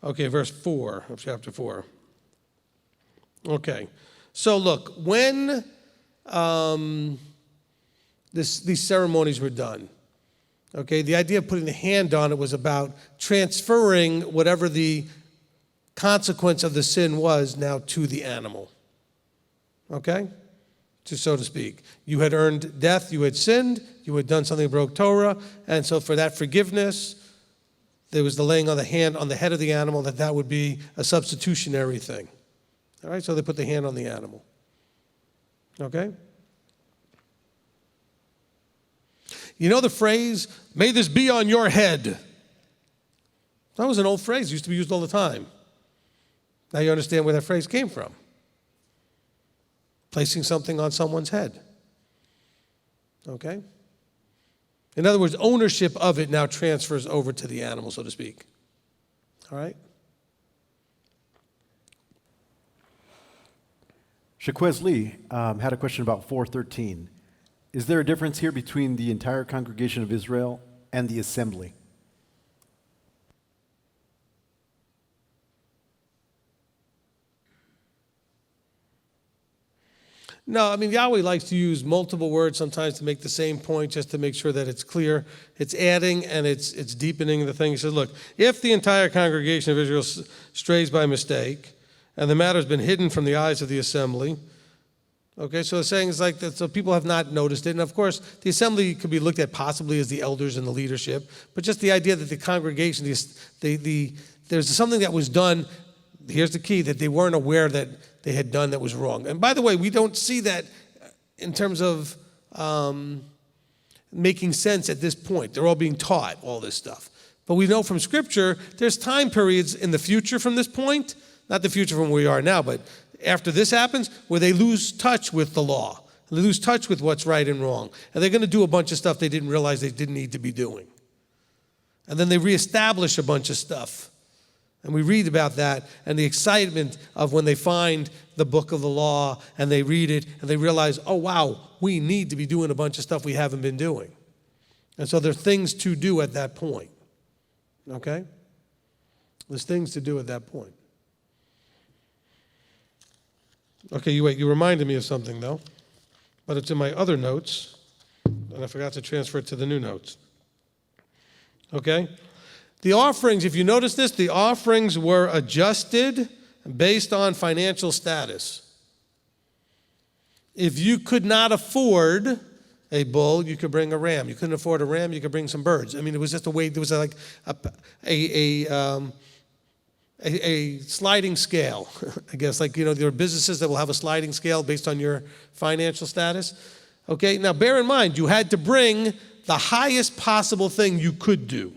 Okay, verse 4 of chapter 4. Okay, so look, when these ceremonies were done, okay, the idea of putting the hand on it was about transferring whatever the consequence of the sin was now to the animal, okay, so to speak. You had earned death, you had sinned, you had done something that broke Torah, and so for that forgiveness, there was the laying on the hand on the head of the animal, that would be a substitutionary thing. All right, so they put the hand on the animal. Okay? You know the phrase, may this be on your head? That was an old phrase, used to be used all the time. Now you understand where that phrase came from. Placing something on someone's head. Okay? In other words, ownership of it now transfers over to the animal, so to speak. All right? Shaquez Lee had a question about 4:13. Is there a difference here between the entire congregation of Israel and the assembly? No, I mean, Yahweh likes to use multiple words sometimes to make the same point, just to make sure that it's clear. It's adding and it's deepening the thing. He says, look, if the entire congregation of Israel strays by mistake, and the matter has been hidden from the eyes of the assembly, okay, so the saying is like that, so people have not noticed it. And of course, the assembly could be looked at possibly as the elders and the leadership, but just the idea that the congregation, there's something that was done, here's the key, that they weren't aware that they had done that was wrong. And by the way, we don't see that in terms of making sense at this point. They're all being taught all this stuff. But we know from Scripture, there's time periods in the future from this point, not the future from where we are now, but after this happens, where they lose touch with the law. They lose touch with what's right and wrong. And they're going to do a bunch of stuff they didn't realize they didn't need to be doing. And then they reestablish a bunch of stuff. And we read about that and the excitement of when they find the book of the law and they read it and they realize, oh, wow, we need to be doing a bunch of stuff we haven't been doing. And so there are things to do at that point. Okay? There's things to do at that point. Okay, you reminded me of something, though. But it's in my other notes, and I forgot to transfer it to the new notes. Okay? The offerings, if you notice this, the offerings were adjusted based on financial status. If you could not afford a bull, you could bring a ram. You couldn't afford a ram, you could bring some birds. I mean, it was just a way, there was like a sliding scale, I guess. Like, there are businesses that will have a sliding scale based on your financial status. Okay, now bear in mind, you had to bring the highest possible thing you could do.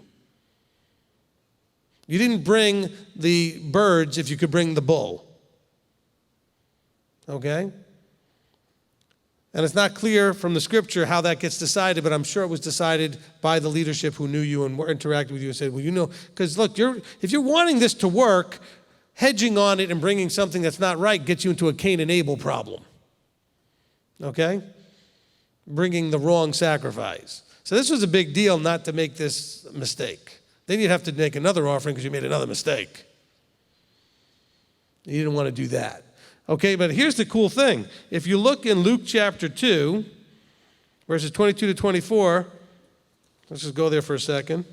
You didn't bring the birds if you could bring the bull. Okay? And it's not clear from the scripture how that gets decided, but I'm sure it was decided by the leadership who knew you and interacted with you and said, well, because look, if you're wanting this to work, hedging on it and bringing something that's not right gets you into a Cain and Abel problem. Okay? Bringing the wrong sacrifice. So this was a big deal not to make this mistake. Then you'd have to make another offering because you made another mistake. You didn't want to do that. Okay, but here's the cool thing. If you look in Luke chapter 2, verses 22 to 24, let's just go there for a second.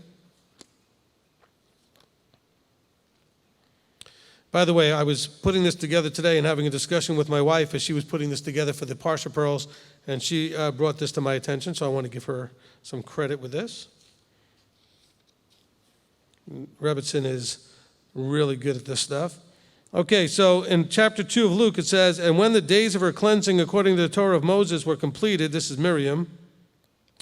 By the way, I was putting this together today and having a discussion with my wife as she was putting this together for the Parsha Pearls, and she brought this to my attention, so I want to give her some credit with this. Rebbitzin is really good at this stuff. Okay, so in chapter 2 of Luke it says, and when the days of her cleansing according to the Torah of Moses were completed, this is Miriam,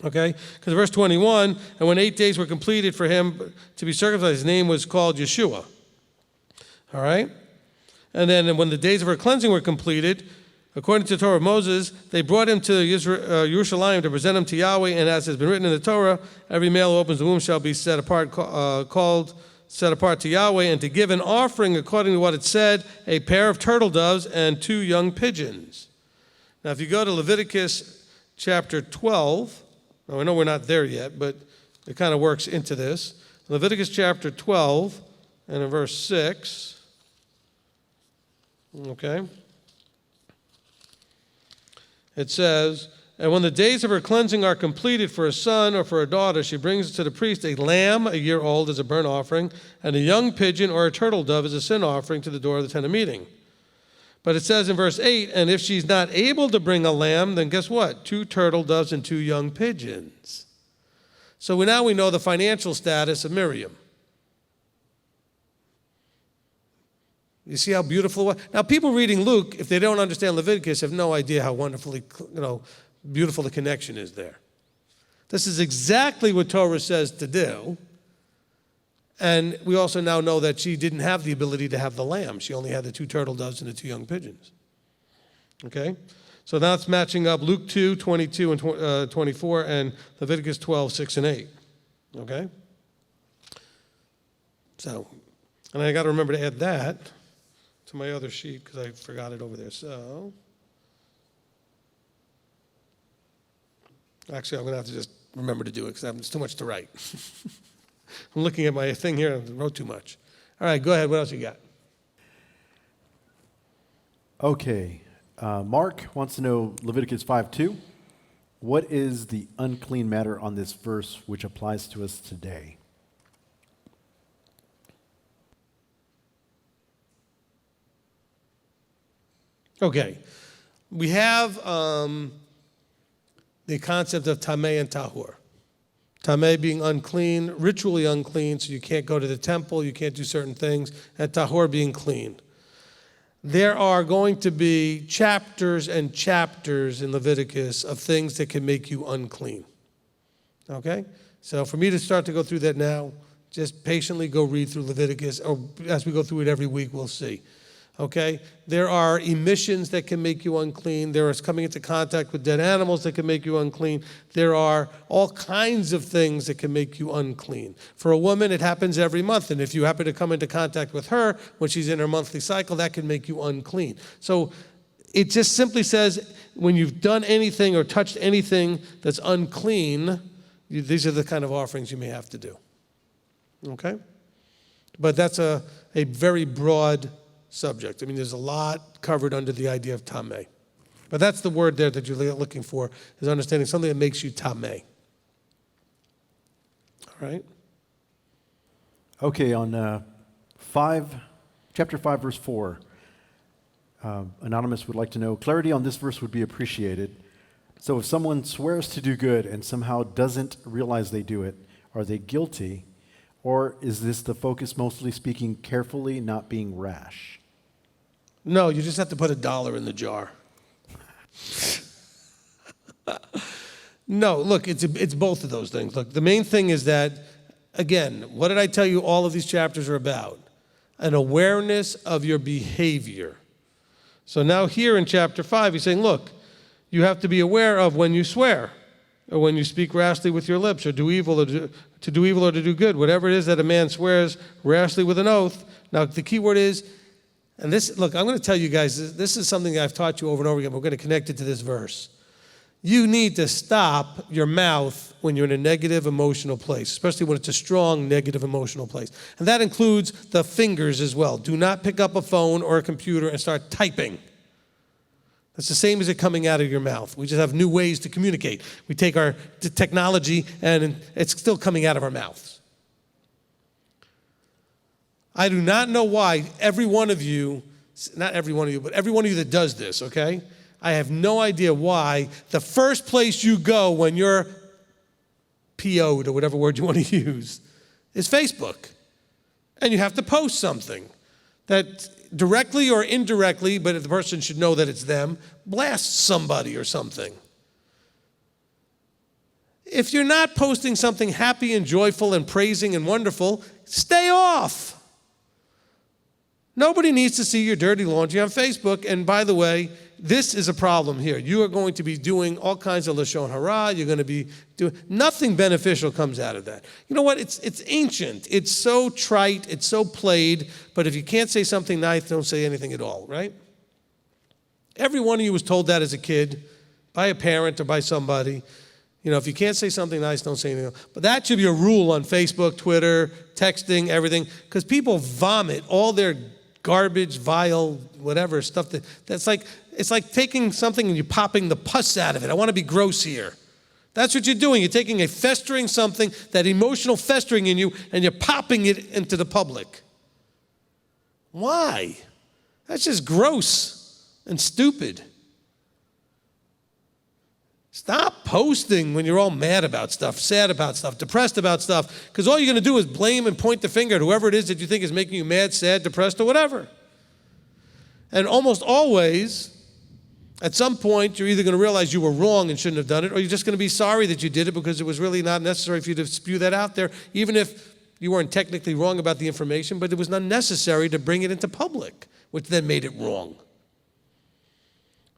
okay, because verse 21, and when 8 days were completed for him to be circumcised, his name was called Yeshua. All right? And then when the days of her cleansing were completed, according to the Torah of Moses, they brought him to Jerusalem to present him to Yahweh, and as has been written in the Torah, every male who opens the womb shall be set apart, set apart to Yahweh, and to give an offering according to what it said, a pair of turtle doves and 2 young pigeons. Now, if you go to Leviticus chapter 12, now I know we're not there yet, but it kind of works into this. Leviticus chapter 12 and in verse 6, okay, it says, and when the days of her cleansing are completed for a son or for a daughter, she brings to the priest a lamb a year old as a burnt offering, and a young pigeon or a turtle dove as a sin offering to the door of the tent of meeting. But it says in verse 8, and if she's not able to bring a lamb, then guess what? 2 turtle doves and 2 young pigeons. So now we know the financial status of Miriam. You see how beautiful it was? Now, people reading Luke, if they don't understand Leviticus, have no idea how wonderfully, beautiful the connection is there. This is exactly what Torah says to do. And we also now know that she didn't have the ability to have the lamb. She only had the 2 turtle doves and the 2 young pigeons. Okay? So that's matching up Luke 2, 22 and 24, and Leviticus 12, 6 and 8. Okay? So, and I got to remember to add that to my other sheet because I forgot it over there. So, actually, I'm going to have to just remember to do it because it's too much to write. I'm looking at my thing here and wrote too much. All right, go ahead. What else you got? Okay. Mark wants to know Leviticus 5:2. What is the unclean matter on this verse which applies to us today? Okay. We have the concept of tameh and tahor. Tameh being unclean, ritually unclean, so you can't go to the temple, you can't do certain things, and tahor being clean. There are going to be chapters and chapters in Leviticus of things that can make you unclean. Okay? So for me to start to go through that now, just patiently go read through Leviticus, or as we go through it every week, we'll see. Okay? There are emissions that can make you unclean. There is coming into contact with dead animals that can make you unclean. There are all kinds of things that can make you unclean. For a woman, it happens every month, and if you happen to come into contact with her when she's in her monthly cycle, that can make you unclean. So it just simply says when you've done anything or touched anything that's unclean, these are the kind of offerings you may have to do. Okay? But that's a very broad subject. I mean, there's a lot covered under the idea of tameh. But that's the word there that you're looking for, is understanding something that makes you tameh. All right? Okay, on chapter 5, verse 4, Anonymous would like to know, clarity on this verse would be appreciated. So if someone swears to do good and somehow doesn't realize they do it, are they guilty? Or is this the focus mostly speaking carefully, not being rash? No, you just have to put $1 in the jar. No, look, it's both of those things. Look, the main thing is that, again, what did I tell you all of these chapters are about? An awareness of your behavior. So now here in chapter 5, he's saying, look, you have to be aware of when you swear, or when you speak rashly with your lips, or do evil, or to do evil or to do good. Whatever it is that a man swears rashly with an oath. Now, the key word is, and this, look, I'm going to tell you guys, this is something I've taught you over and over again. We're going to connect it to this verse. You need to stop your mouth when you're in a negative emotional place, especially when it's a strong negative emotional place. And that includes the fingers as well. Do not pick up a phone or a computer and start typing. It's the same as it coming out of your mouth. We just have new ways to communicate. We take our technology and it's still coming out of our mouths. I do not know why every one of you, not every one of you, but every one of you that does this, okay? I have no idea why the first place you go when you're PO'd, or whatever word you want to use, is Facebook. And you have to post something that directly or indirectly, but the person should know that it's them, blasts somebody or something. If you're not posting something happy and joyful and praising and wonderful, stay off. Nobody needs to see your dirty laundry on Facebook. And by the way, this is a problem here. You are going to be doing all kinds of lashon hara. You're going to be doing nothing beneficial comes out of that. You know what? It's ancient. It's so trite. It's so played. But if you can't say something nice, don't say anything at all, right? Every one of you was told that as a kid by a parent or by somebody. You know, if you can't say something nice, don't say anything else. But that should be a rule on Facebook, Twitter, texting, everything, because people vomit all their garbage, vile, whatever stuff. It's like taking something and you're popping the pus out of it. I want to be gross here. That's what you're doing. You're taking a festering something, that emotional festering in you, and you're popping it into the public. Why? That's just gross and stupid. Stop posting when you're all mad about stuff, sad about stuff, depressed about stuff, because all you're going to do is blame and point the finger at whoever it is that you think is making you mad, sad, depressed, or whatever. And almost always, at some point, you're either going to realize you were wrong and shouldn't have done it, or you're just going to be sorry that you did it because it was really not necessary for you to spew that out there, even if you weren't technically wrong about the information, but it was not necessary to bring it into public, which then made it wrong.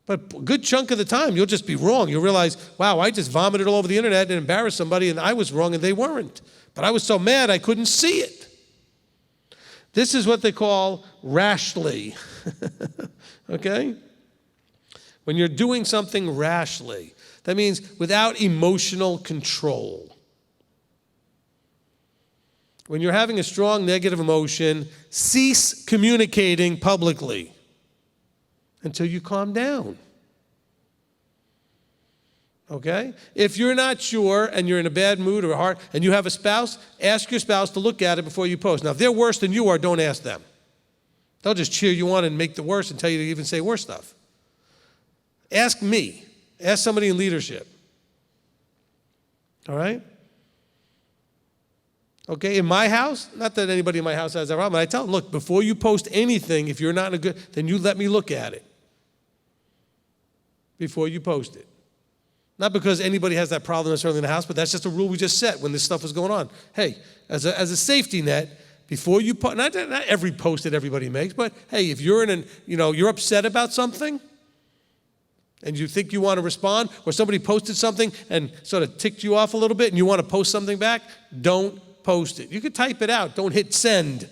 But a good chunk of the time, you'll just be wrong. You'll realize, wow, I just vomited all over the internet and embarrassed somebody, and I was wrong and they weren't. But I was so mad I couldn't see it. This is what they call rashly. Okay? When you're doing something rashly, that means without emotional control. When you're having a strong negative emotion, cease communicating publicly until you calm down. Okay? If you're not sure and you're in a bad mood or heart and you have a spouse, ask your spouse to look at it before you post. Now, if they're worse than you are, don't ask them. They'll just cheer you on and make the worse and tell you to even say worse stuff. Ask me. Ask somebody in leadership. All right? Okay, in my house, not that anybody in my house has that problem, but I tell them, look, before you post anything, if you're not in a good, then you let me look at it before you post it. Not because anybody has that problem necessarily in the house, but that's just a rule we just set when this stuff was going on. Hey, as a safety net, before you post, not every post that everybody makes, but hey, if you're you're upset about something, and you think you want to respond, or somebody posted something and sort of ticked you off a little bit, and you want to post something back, don't post it. You could type it out. Don't hit send.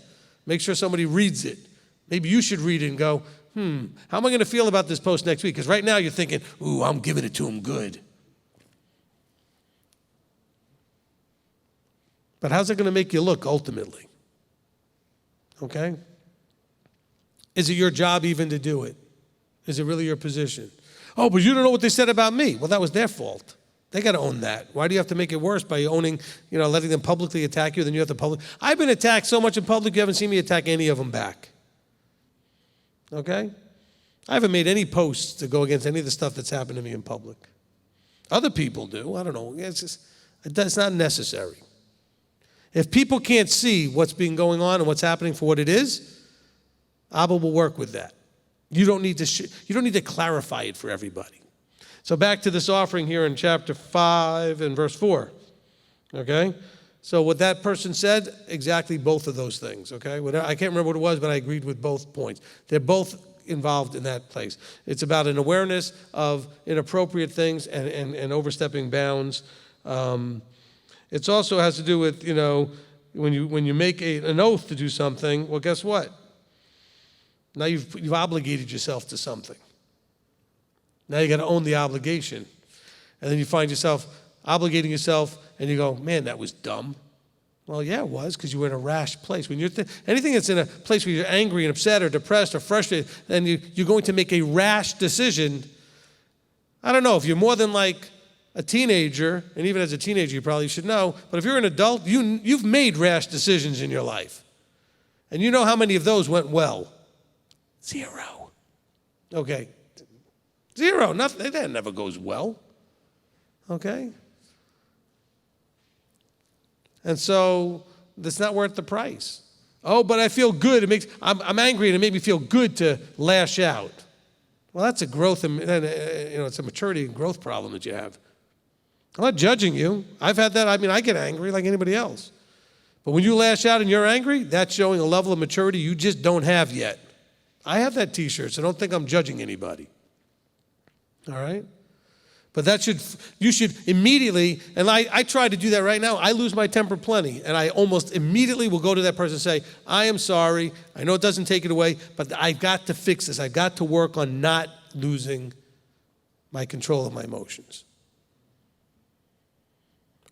Make sure somebody reads it. Maybe you should read it and go, how am I going to feel about this post next week? Because right now you're thinking, ooh, I'm giving it to him good. But how's it going to make you look ultimately? Okay? Is it your job even to do it? Is it really your position? Oh, but you don't know what they said about me. Well, that was their fault. They got to own that. Why do you have to make it worse by owning, letting them publicly attack you? Then you have to I've been attacked so much in public, you haven't seen me attack any of them back. Okay? I haven't made any posts to go against any of the stuff that's happened to me in public. Other people do. I don't know. It's not necessary. If people can't see what's been going on and what's happening for what it is, Abba will work with that. You don't need to clarify it for everybody. So back to this offering here in chapter 5 and verse 4. Okay? So what that person said, exactly both of those things. Okay? I can't remember what it was, but I agreed with both points. They're both involved in that place. It's about an awareness of inappropriate things and overstepping bounds. It also has to do with, when you make an oath to do something, well, guess what? Now you've obligated yourself to something. Now you got to own the obligation. And then you find yourself obligating yourself, and you go, man, that was dumb. Well, yeah, it was, because you were in a rash place. When you're anything that's in a place where you're angry and upset or depressed or frustrated, then you're going to make a rash decision. I don't know, if you're more than like a teenager, and even as a teenager you probably should know, but if you're an adult, you've made rash decisions in your life. And you know how many of those went well? 0. Okay. 0. Nothing. That never goes well. Okay? And so that's not worth the price. Oh, but I feel good. I'm angry and it made me feel good to lash out. Well, that's a growth, it's a maturity and growth problem that you have. I'm not judging you. I've had that. I get angry like anybody else. But when you lash out and you're angry, that's showing a level of maturity you just don't have yet. I have that t-shirt, so don't think I'm judging anybody. All right? But you should immediately, and I try to do that right now. I lose my temper plenty, and I almost immediately will go to that person and say, I am sorry. I know it doesn't take it away, but I've got to fix this. I've got to work on not losing my control of my emotions.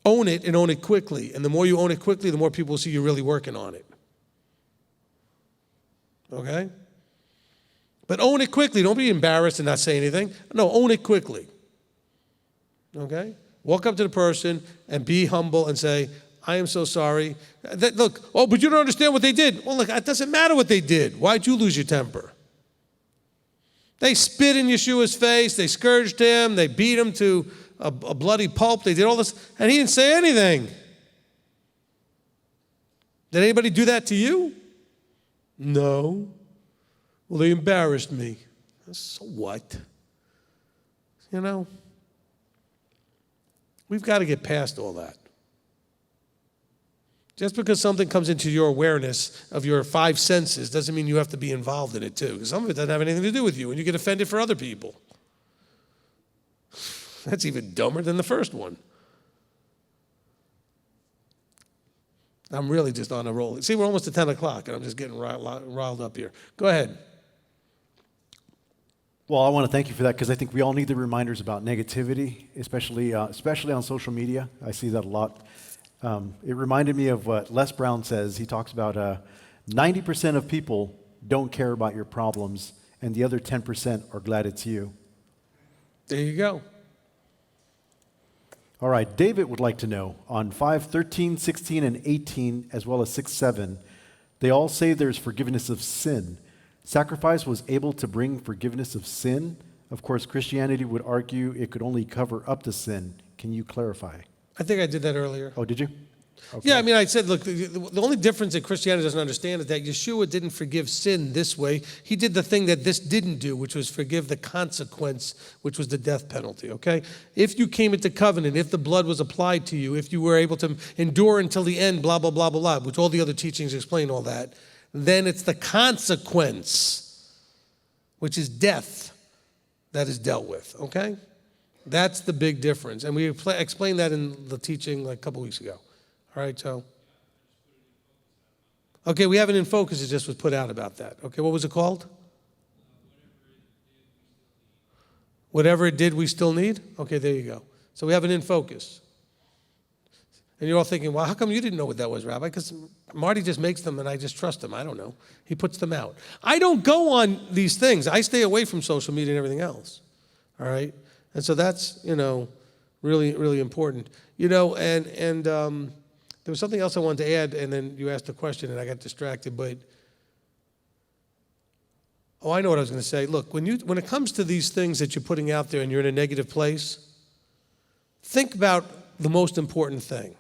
Own it and own it quickly. And the more you own it quickly, the more people will see you're really working on it. Okay? But own it quickly. Don't be embarrassed and not say anything. No, own it quickly. Okay? Walk up to the person and be humble and say, I am so sorry. Look, oh, but you don't understand what they did. Well, look, it doesn't matter what they did. Why'd you lose your temper? They spit in Yeshua's face. They scourged him. They beat him to a bloody pulp. They did all this, and he didn't say anything. Did anybody do that to you? No. Well, they embarrassed me. So what? We've got to get past all that. Just because something comes into your awareness of your 5 senses doesn't mean you have to be involved in it too, because some of it doesn't have anything to do with you, and you get offended for other people. That's even dumber than the first one. I'm really just on a roll. See, we're almost at 10 o'clock, and I'm just getting riled up here. Go ahead. Well, I want to thank you for that, because I think we all need the reminders about negativity, especially on social media. I see that a lot. It reminded me of what Les Brown says. He talks about 90% of people don't care about your problems, and the other 10% are glad it's you. There you go. All right, David would like to know, on 5:13, 16, and 18, as well as 6:7, they all say there's forgiveness of sin. Sacrifice was able to bring forgiveness of sin. Of course, Christianity would argue it could only cover up the sin. Can you clarify? I think I did that earlier. Oh, did you? Okay. Yeah, I said, look, the only difference that Christianity doesn't understand is that Yeshua didn't forgive sin this way. He did the thing that this didn't do, which was forgive the consequence, which was the death penalty, okay? If you came into covenant, if the blood was applied to you, if you were able to endure until the end, blah, blah, blah, blah, blah, which all the other teachings explain all that, then it's the consequence, which is death, that is dealt with, okay? That's the big difference. And we explained that in the teaching like a couple weeks ago. All right, so. Okay, we have it in focus. It just was put out about that. Okay, what was it called? Whatever it did, we still need? Okay, there you go. So we have it in focus. And you're all thinking, well, how come you didn't know what that was, Rabbi? Because Marty just makes them and I just trust him. I don't know. He puts them out. I don't go on these things. I stay away from social media and everything else. All right? And so that's, really, really important. And there was something else I wanted to add, and then you asked a question and I got distracted. But, I know what I was going to say. Look, when it comes to these things that you're putting out there and you're in a negative place, think about the most important thing.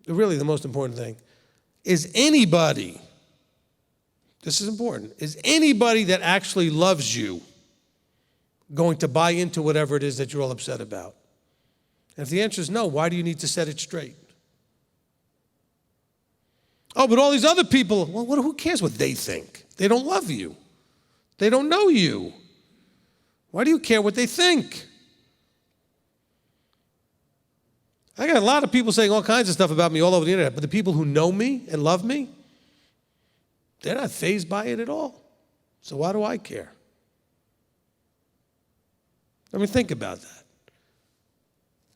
Really, the most important thing is anybody, this is important, is anybody that actually loves you going to buy into whatever it is that you're all upset about? And if the answer is no, why do you need to set it straight? Oh, but all these other people, well, who cares what they think? They don't love you. They don't know you. Why do you care what they think? I got a lot of people saying all kinds of stuff about me all over the internet, but the people who know me and love me, they're not fazed by it at all. So why do I care? I mean, think about that.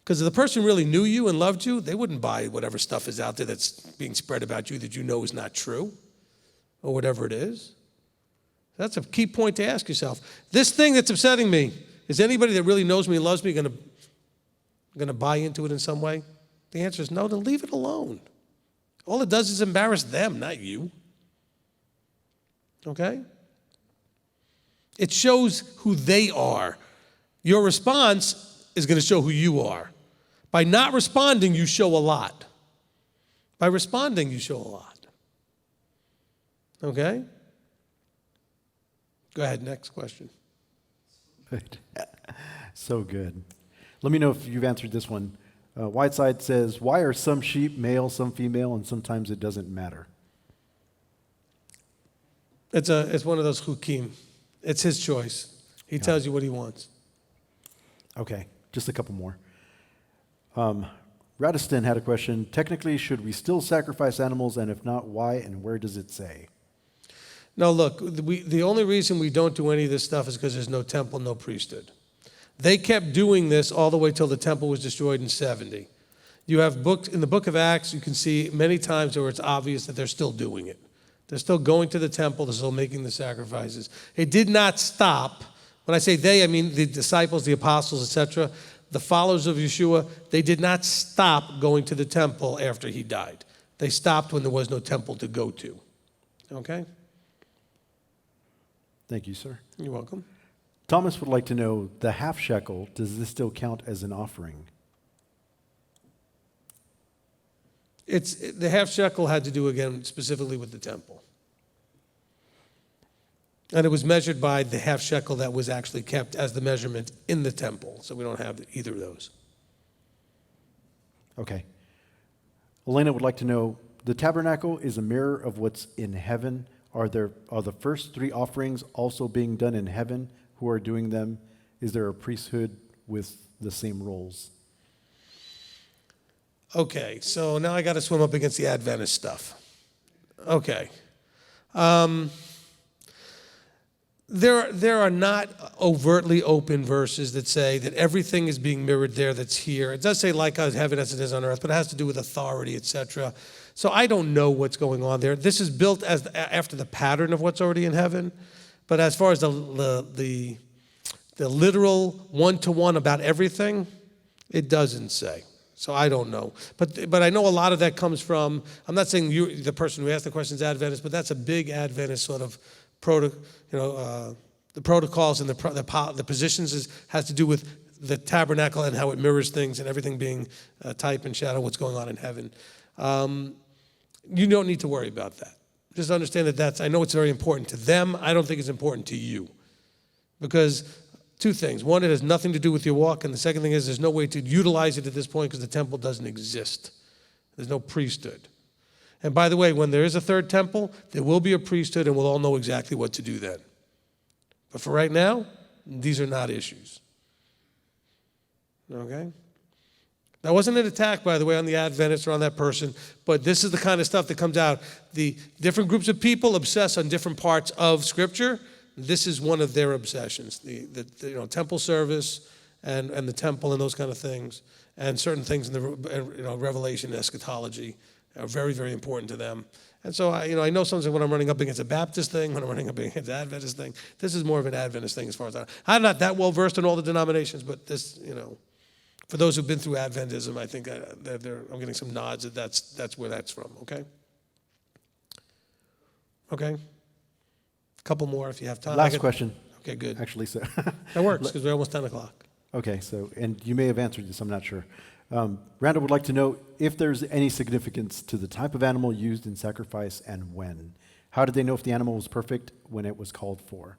Because if the person really knew you and loved you, they wouldn't buy whatever stuff is out there that's being spread about you that you know is not true, or whatever it is. That's a key point to ask yourself. This thing that's upsetting me, is anybody that really knows me and loves me going to buy into it in some way? The answer is no, then leave it alone. All it does is embarrass them, not you. Okay? It shows who they are. Your response is going to show who you are. By not responding, you show a lot. By responding, you show a lot. Okay? Go ahead, next question. Good. So good. Let me know if you've answered this one. Whiteside says, why are some sheep male, some female, and sometimes it doesn't matter? It's one of those chukim. It's his choice. He tells you what he wants. Okay, just a couple more. Radiston had a question. Technically, should we still sacrifice animals, and if not, why and where does it say? No, look, the only reason we don't do any of this stuff is because there's no temple, no priesthood. They kept doing this all the way till the temple was destroyed in 70. You have in the book of Acts, you can see many times where it's obvious that they're still doing it. They're still going to the temple, they're still making the sacrifices. It did not stop. When I say they, I mean the disciples, the apostles, etc., the followers of Yeshua, they did not stop going to the temple after he died. They stopped when there was no temple to go to. Okay? Thank you, sir. You're welcome. Thomas would like to know, the half shekel, does this still count as an offering? The half shekel had to do, again, specifically with the temple. And it was measured by the half shekel that was actually kept as the measurement in the temple. So we don't have either of those. Okay. Elena would like to know, the tabernacle is a mirror of what's in heaven. Are the first three offerings also being done in heaven? Who are doing them? Is there a priesthood with the same roles? Okay, so now I got to swim up against the Adventist stuff. Okay. There are not overtly open verses that say that everything is being mirrored there that's here. It does say like as heaven as it is on earth, but it has to do with authority, etc. So I don't know what's going on there. This is built after the pattern of what's already in heaven. But as far as the literal one-to-one about everything, it doesn't say. So I don't know. But I know a lot of that comes from, I'm not saying the person who asked the question is Adventist, but that's a big Adventist sort of the protocols and the positions has to do with the tabernacle and how it mirrors things and everything being type and shadow what's going on in heaven. You don't need to worry about that. Just understand that I know it's very important to them. I don't think it's important to you. Because two things. One, it has nothing to do with your walk. And the second thing is there's no way to utilize it at this point because the temple doesn't exist. There's no priesthood. And by the way, when there is a third temple, there will be a priesthood and we'll all know exactly what to do then. But for right now, these are not issues. Okay? That wasn't an attack, by the way, on the Adventists or on that person, but this is the kind of stuff that comes out. The different groups of people obsess on different parts of Scripture. This is one of their obsessions, the temple service and the temple and those kind of things, and certain things in the Revelation and eschatology are very, very important to them. And so I know sometimes when I'm running up against a Baptist thing, when I'm running up against an Adventist thing, this is more of an Adventist thing as far as I'm not that well versed in all the denominations, but this, for those who've been through Adventism, I think I'm getting some nods that that's where that's from. Okay. Okay. A couple more if you have time. Last question. Okay, good. Actually, so That works because we're almost 10 o'clock. okay. So, and you may have answered this. I'm not sure. Randall would like to know if there's any significance to the type of animal used in sacrifice and when. How did they know if the animal was perfect when it was called for?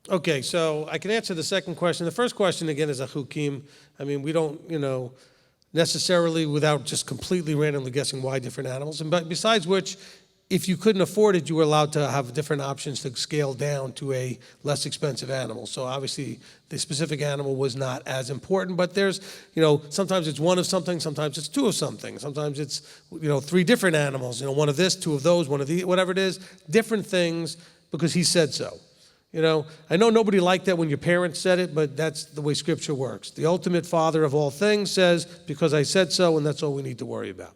Okay, so I can answer the second question. The first question, again, is a hukim. I mean, we don't, necessarily without just completely randomly guessing why different animals. But besides which, if you couldn't afford it, you were allowed to have different options to scale down to a less expensive animal. So obviously, the specific animal was not as important. But there's, sometimes it's one of something, sometimes it's two of something. Sometimes it's, three different animals. One of this, two of those, one of the, whatever it is, different things because he said so. I know nobody liked that when your parents said it, but that's the way Scripture works. The ultimate Father of all things says, because I said so, and that's all we need to worry about.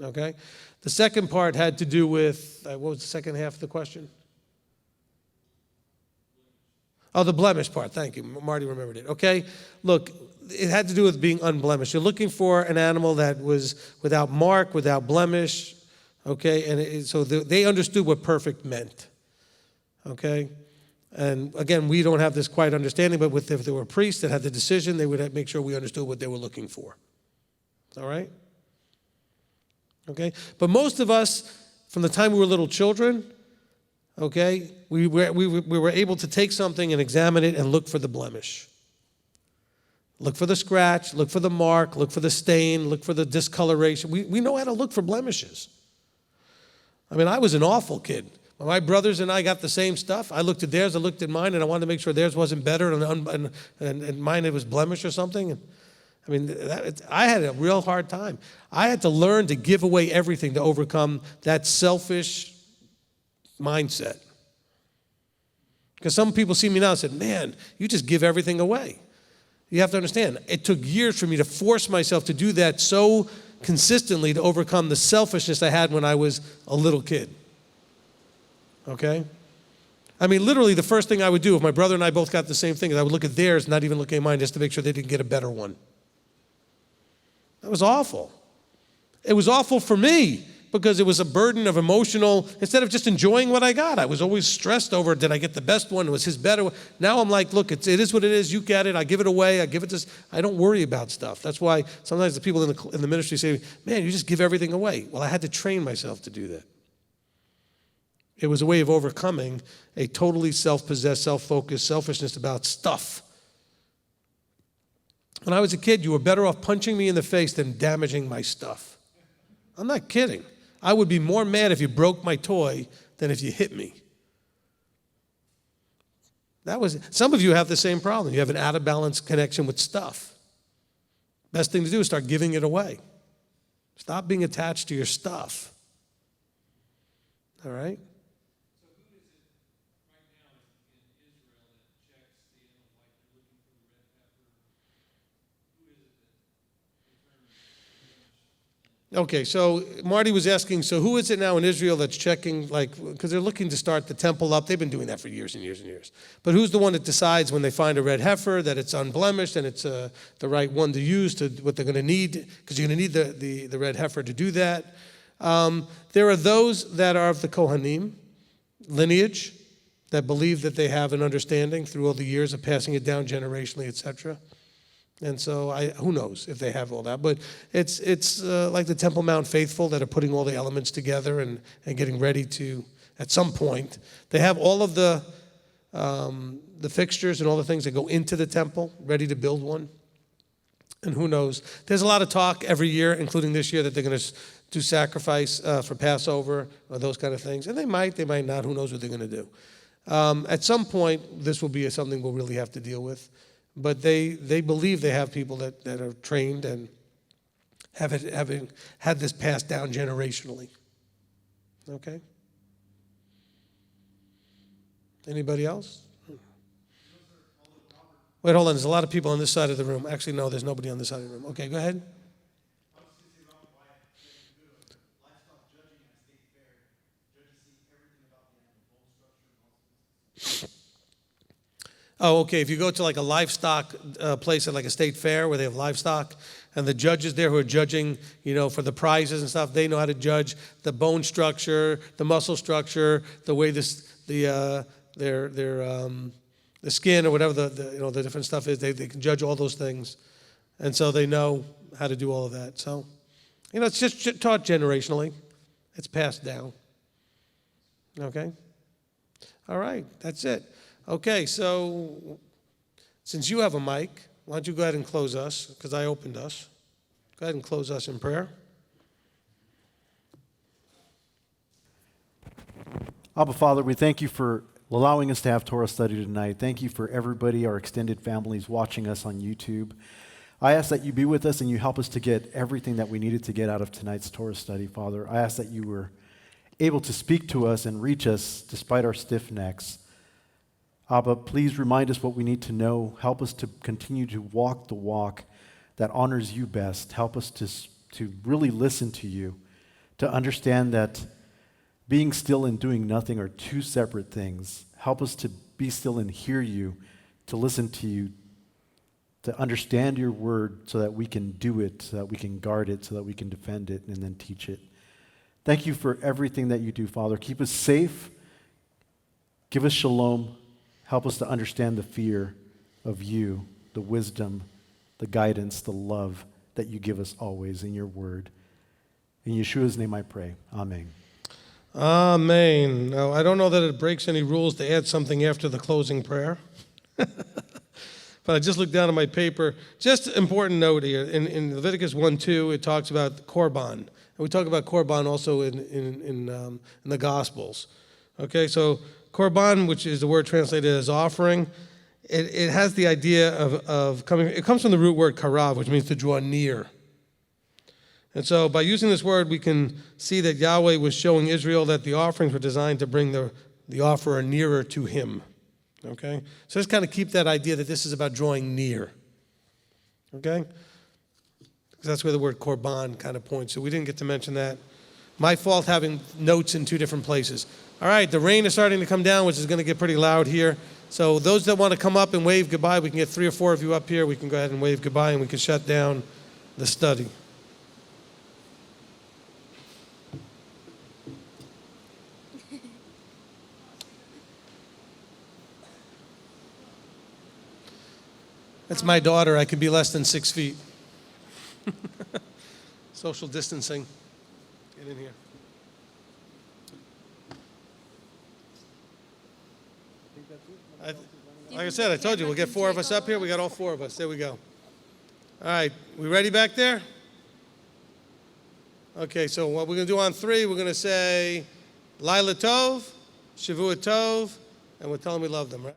Okay? The second part had to do with, what was the second half of the question? Oh, the blemish part. Thank you. Marty remembered it. Okay? Look, it had to do with being unblemished. You're looking for an animal that was without mark, without blemish. Okay? And so they understood what perfect meant. Okay? And again, we don't have this quite understanding, but if there were priests that had the decision, they would make sure we understood what they were looking for. All right? Okay? But most of us, from the time we were little children, okay, we were able to take something and examine it and look for the blemish. Look for the scratch, look for the mark, look for the stain, look for the discoloration. We know how to look for blemishes. I mean, I was an awful kid. When my brothers and I got the same stuff, I looked at theirs, I looked at mine, and I wanted to make sure theirs wasn't better and mine it was blemish or something. And, I mean, I had a real hard time. I had to learn to give away everything to overcome that selfish mindset. Because some people see me now and said, man, you just give everything away. You have to understand, it took years for me to force myself to do that so consistently to overcome the selfishness I had when I was a little kid. Okay? I mean, literally the first thing I would do if my brother and I both got the same thing is I would look at theirs, not even look at mine, just to make sure they didn't get a better one. That was awful. It was awful for me because it was a burden of emotional, instead of just enjoying what I got, I was always stressed over, did I get the best one? Was his better one? Now I'm like, look, it is what it is. You get it. I give it away. I don't worry about stuff. That's why sometimes the people in the ministry say, man, you just give everything away. Well, I had to train myself to do that. It was a way of overcoming a totally self-possessed, self-focused selfishness about stuff. When I was a kid, you were better off punching me in the face than damaging my stuff. I'm not kidding. I would be more mad if you broke my toy than if you hit me. Some of you have the same problem. You have an out-of-balance connection with stuff. Best thing to do is start giving it away. Stop being attached to your stuff. All right? Okay, so Marty was asking, so who is it now in Israel that's checking, because they're looking to start the temple up. They've been doing that for years and years and years. But who's the one that decides when they find a red heifer that it's unblemished and it's the right one to use to what they're going to need, because you're going to need the red heifer to do that. There are those that are of the Kohanim lineage that believe that they have an understanding through all the years of passing it down generationally, etc. And so who knows if they have all that. But it's like the Temple Mount faithful that are putting all the elements together and getting ready to, at some point, they have all of the fixtures and all the things that go into the temple, ready to build one. And who knows? There's a lot of talk every year, including this year, that they're going to do sacrifice for Passover or those kind of things. And they might not. Who knows what they're going to do. At some point, this will be something we'll really have to deal with. But they believe they have people that are trained and having had this passed down generationally. Okay? Anybody else? Wait, hold on. There's a lot of people on this side of the room. Actually, no, there's nobody on this side of the room. Okay, go ahead. Oh, okay. If you go to like a livestock place at like a state fair where they have livestock, and the judges there who are judging, for the prizes and stuff, they know how to judge the bone structure, the muscle structure, the way the skin or whatever the different stuff is. They can judge all those things, and so they know how to do all of that. So, it's just taught generationally. It's passed down. Okay. All right. That's it. Okay, so since you have a mic, why don't you go ahead and close us, because I opened us. Go ahead and close us in prayer. Abba, Father, we thank you for allowing us to have Torah study tonight. Thank you for everybody, our extended families watching us on YouTube. I ask that you be with us and you help us to get everything that we needed to get out of tonight's Torah study, Father. I ask that you were able to speak to us and reach us despite our stiff necks. Abba, please remind us what we need to know. Help us to continue to walk the walk that honors you best. Help us to really listen to you, to understand that being still and doing nothing are two separate things. Help us to be still and hear you, to listen to you, to understand your word so that we can do it, so that we can guard it, so that we can defend it and then teach it. Thank you for everything that you do, Father. Keep us safe. Give us shalom. Help us to understand the fear of you, the wisdom, the guidance, the love that you give us always in your word. In Yeshua's name I pray. Amen. Amen. Now, I don't know that it breaks any rules to add something after the closing prayer. But I just looked down at my paper. Just an important note here. In Leviticus 1:2, it talks about Korban. And we talk about Korban also in the Gospels. Okay, so Korban, which is the word translated as offering, it has the idea of coming, it comes from the root word karav, which means to draw near. And so by using this word, we can see that Yahweh was showing Israel that the offerings were designed to bring the offerer nearer to him. Okay? So just kind of keep that idea that this is about drawing near. Okay? Because that's where the word korban kind of points. So we didn't get to mention that. My fault having notes in two different places. All right, the rain is starting to come down, which is going to get pretty loud here. So those that want to come up and wave goodbye, we can get 3 or 4 of you up here. We can go ahead and wave goodbye, and we can shut down the study. That's my daughter. I could be less than 6 feet. Social distancing. Get in here. Like I said, I told you, we'll get 4 of us up here. We got all 4 of us. There we go. All right, we ready back there? Okay, so what we're going to do on 3, we're going to say Laila Tov, Shavua Tov, and we'll tell them we love them, right?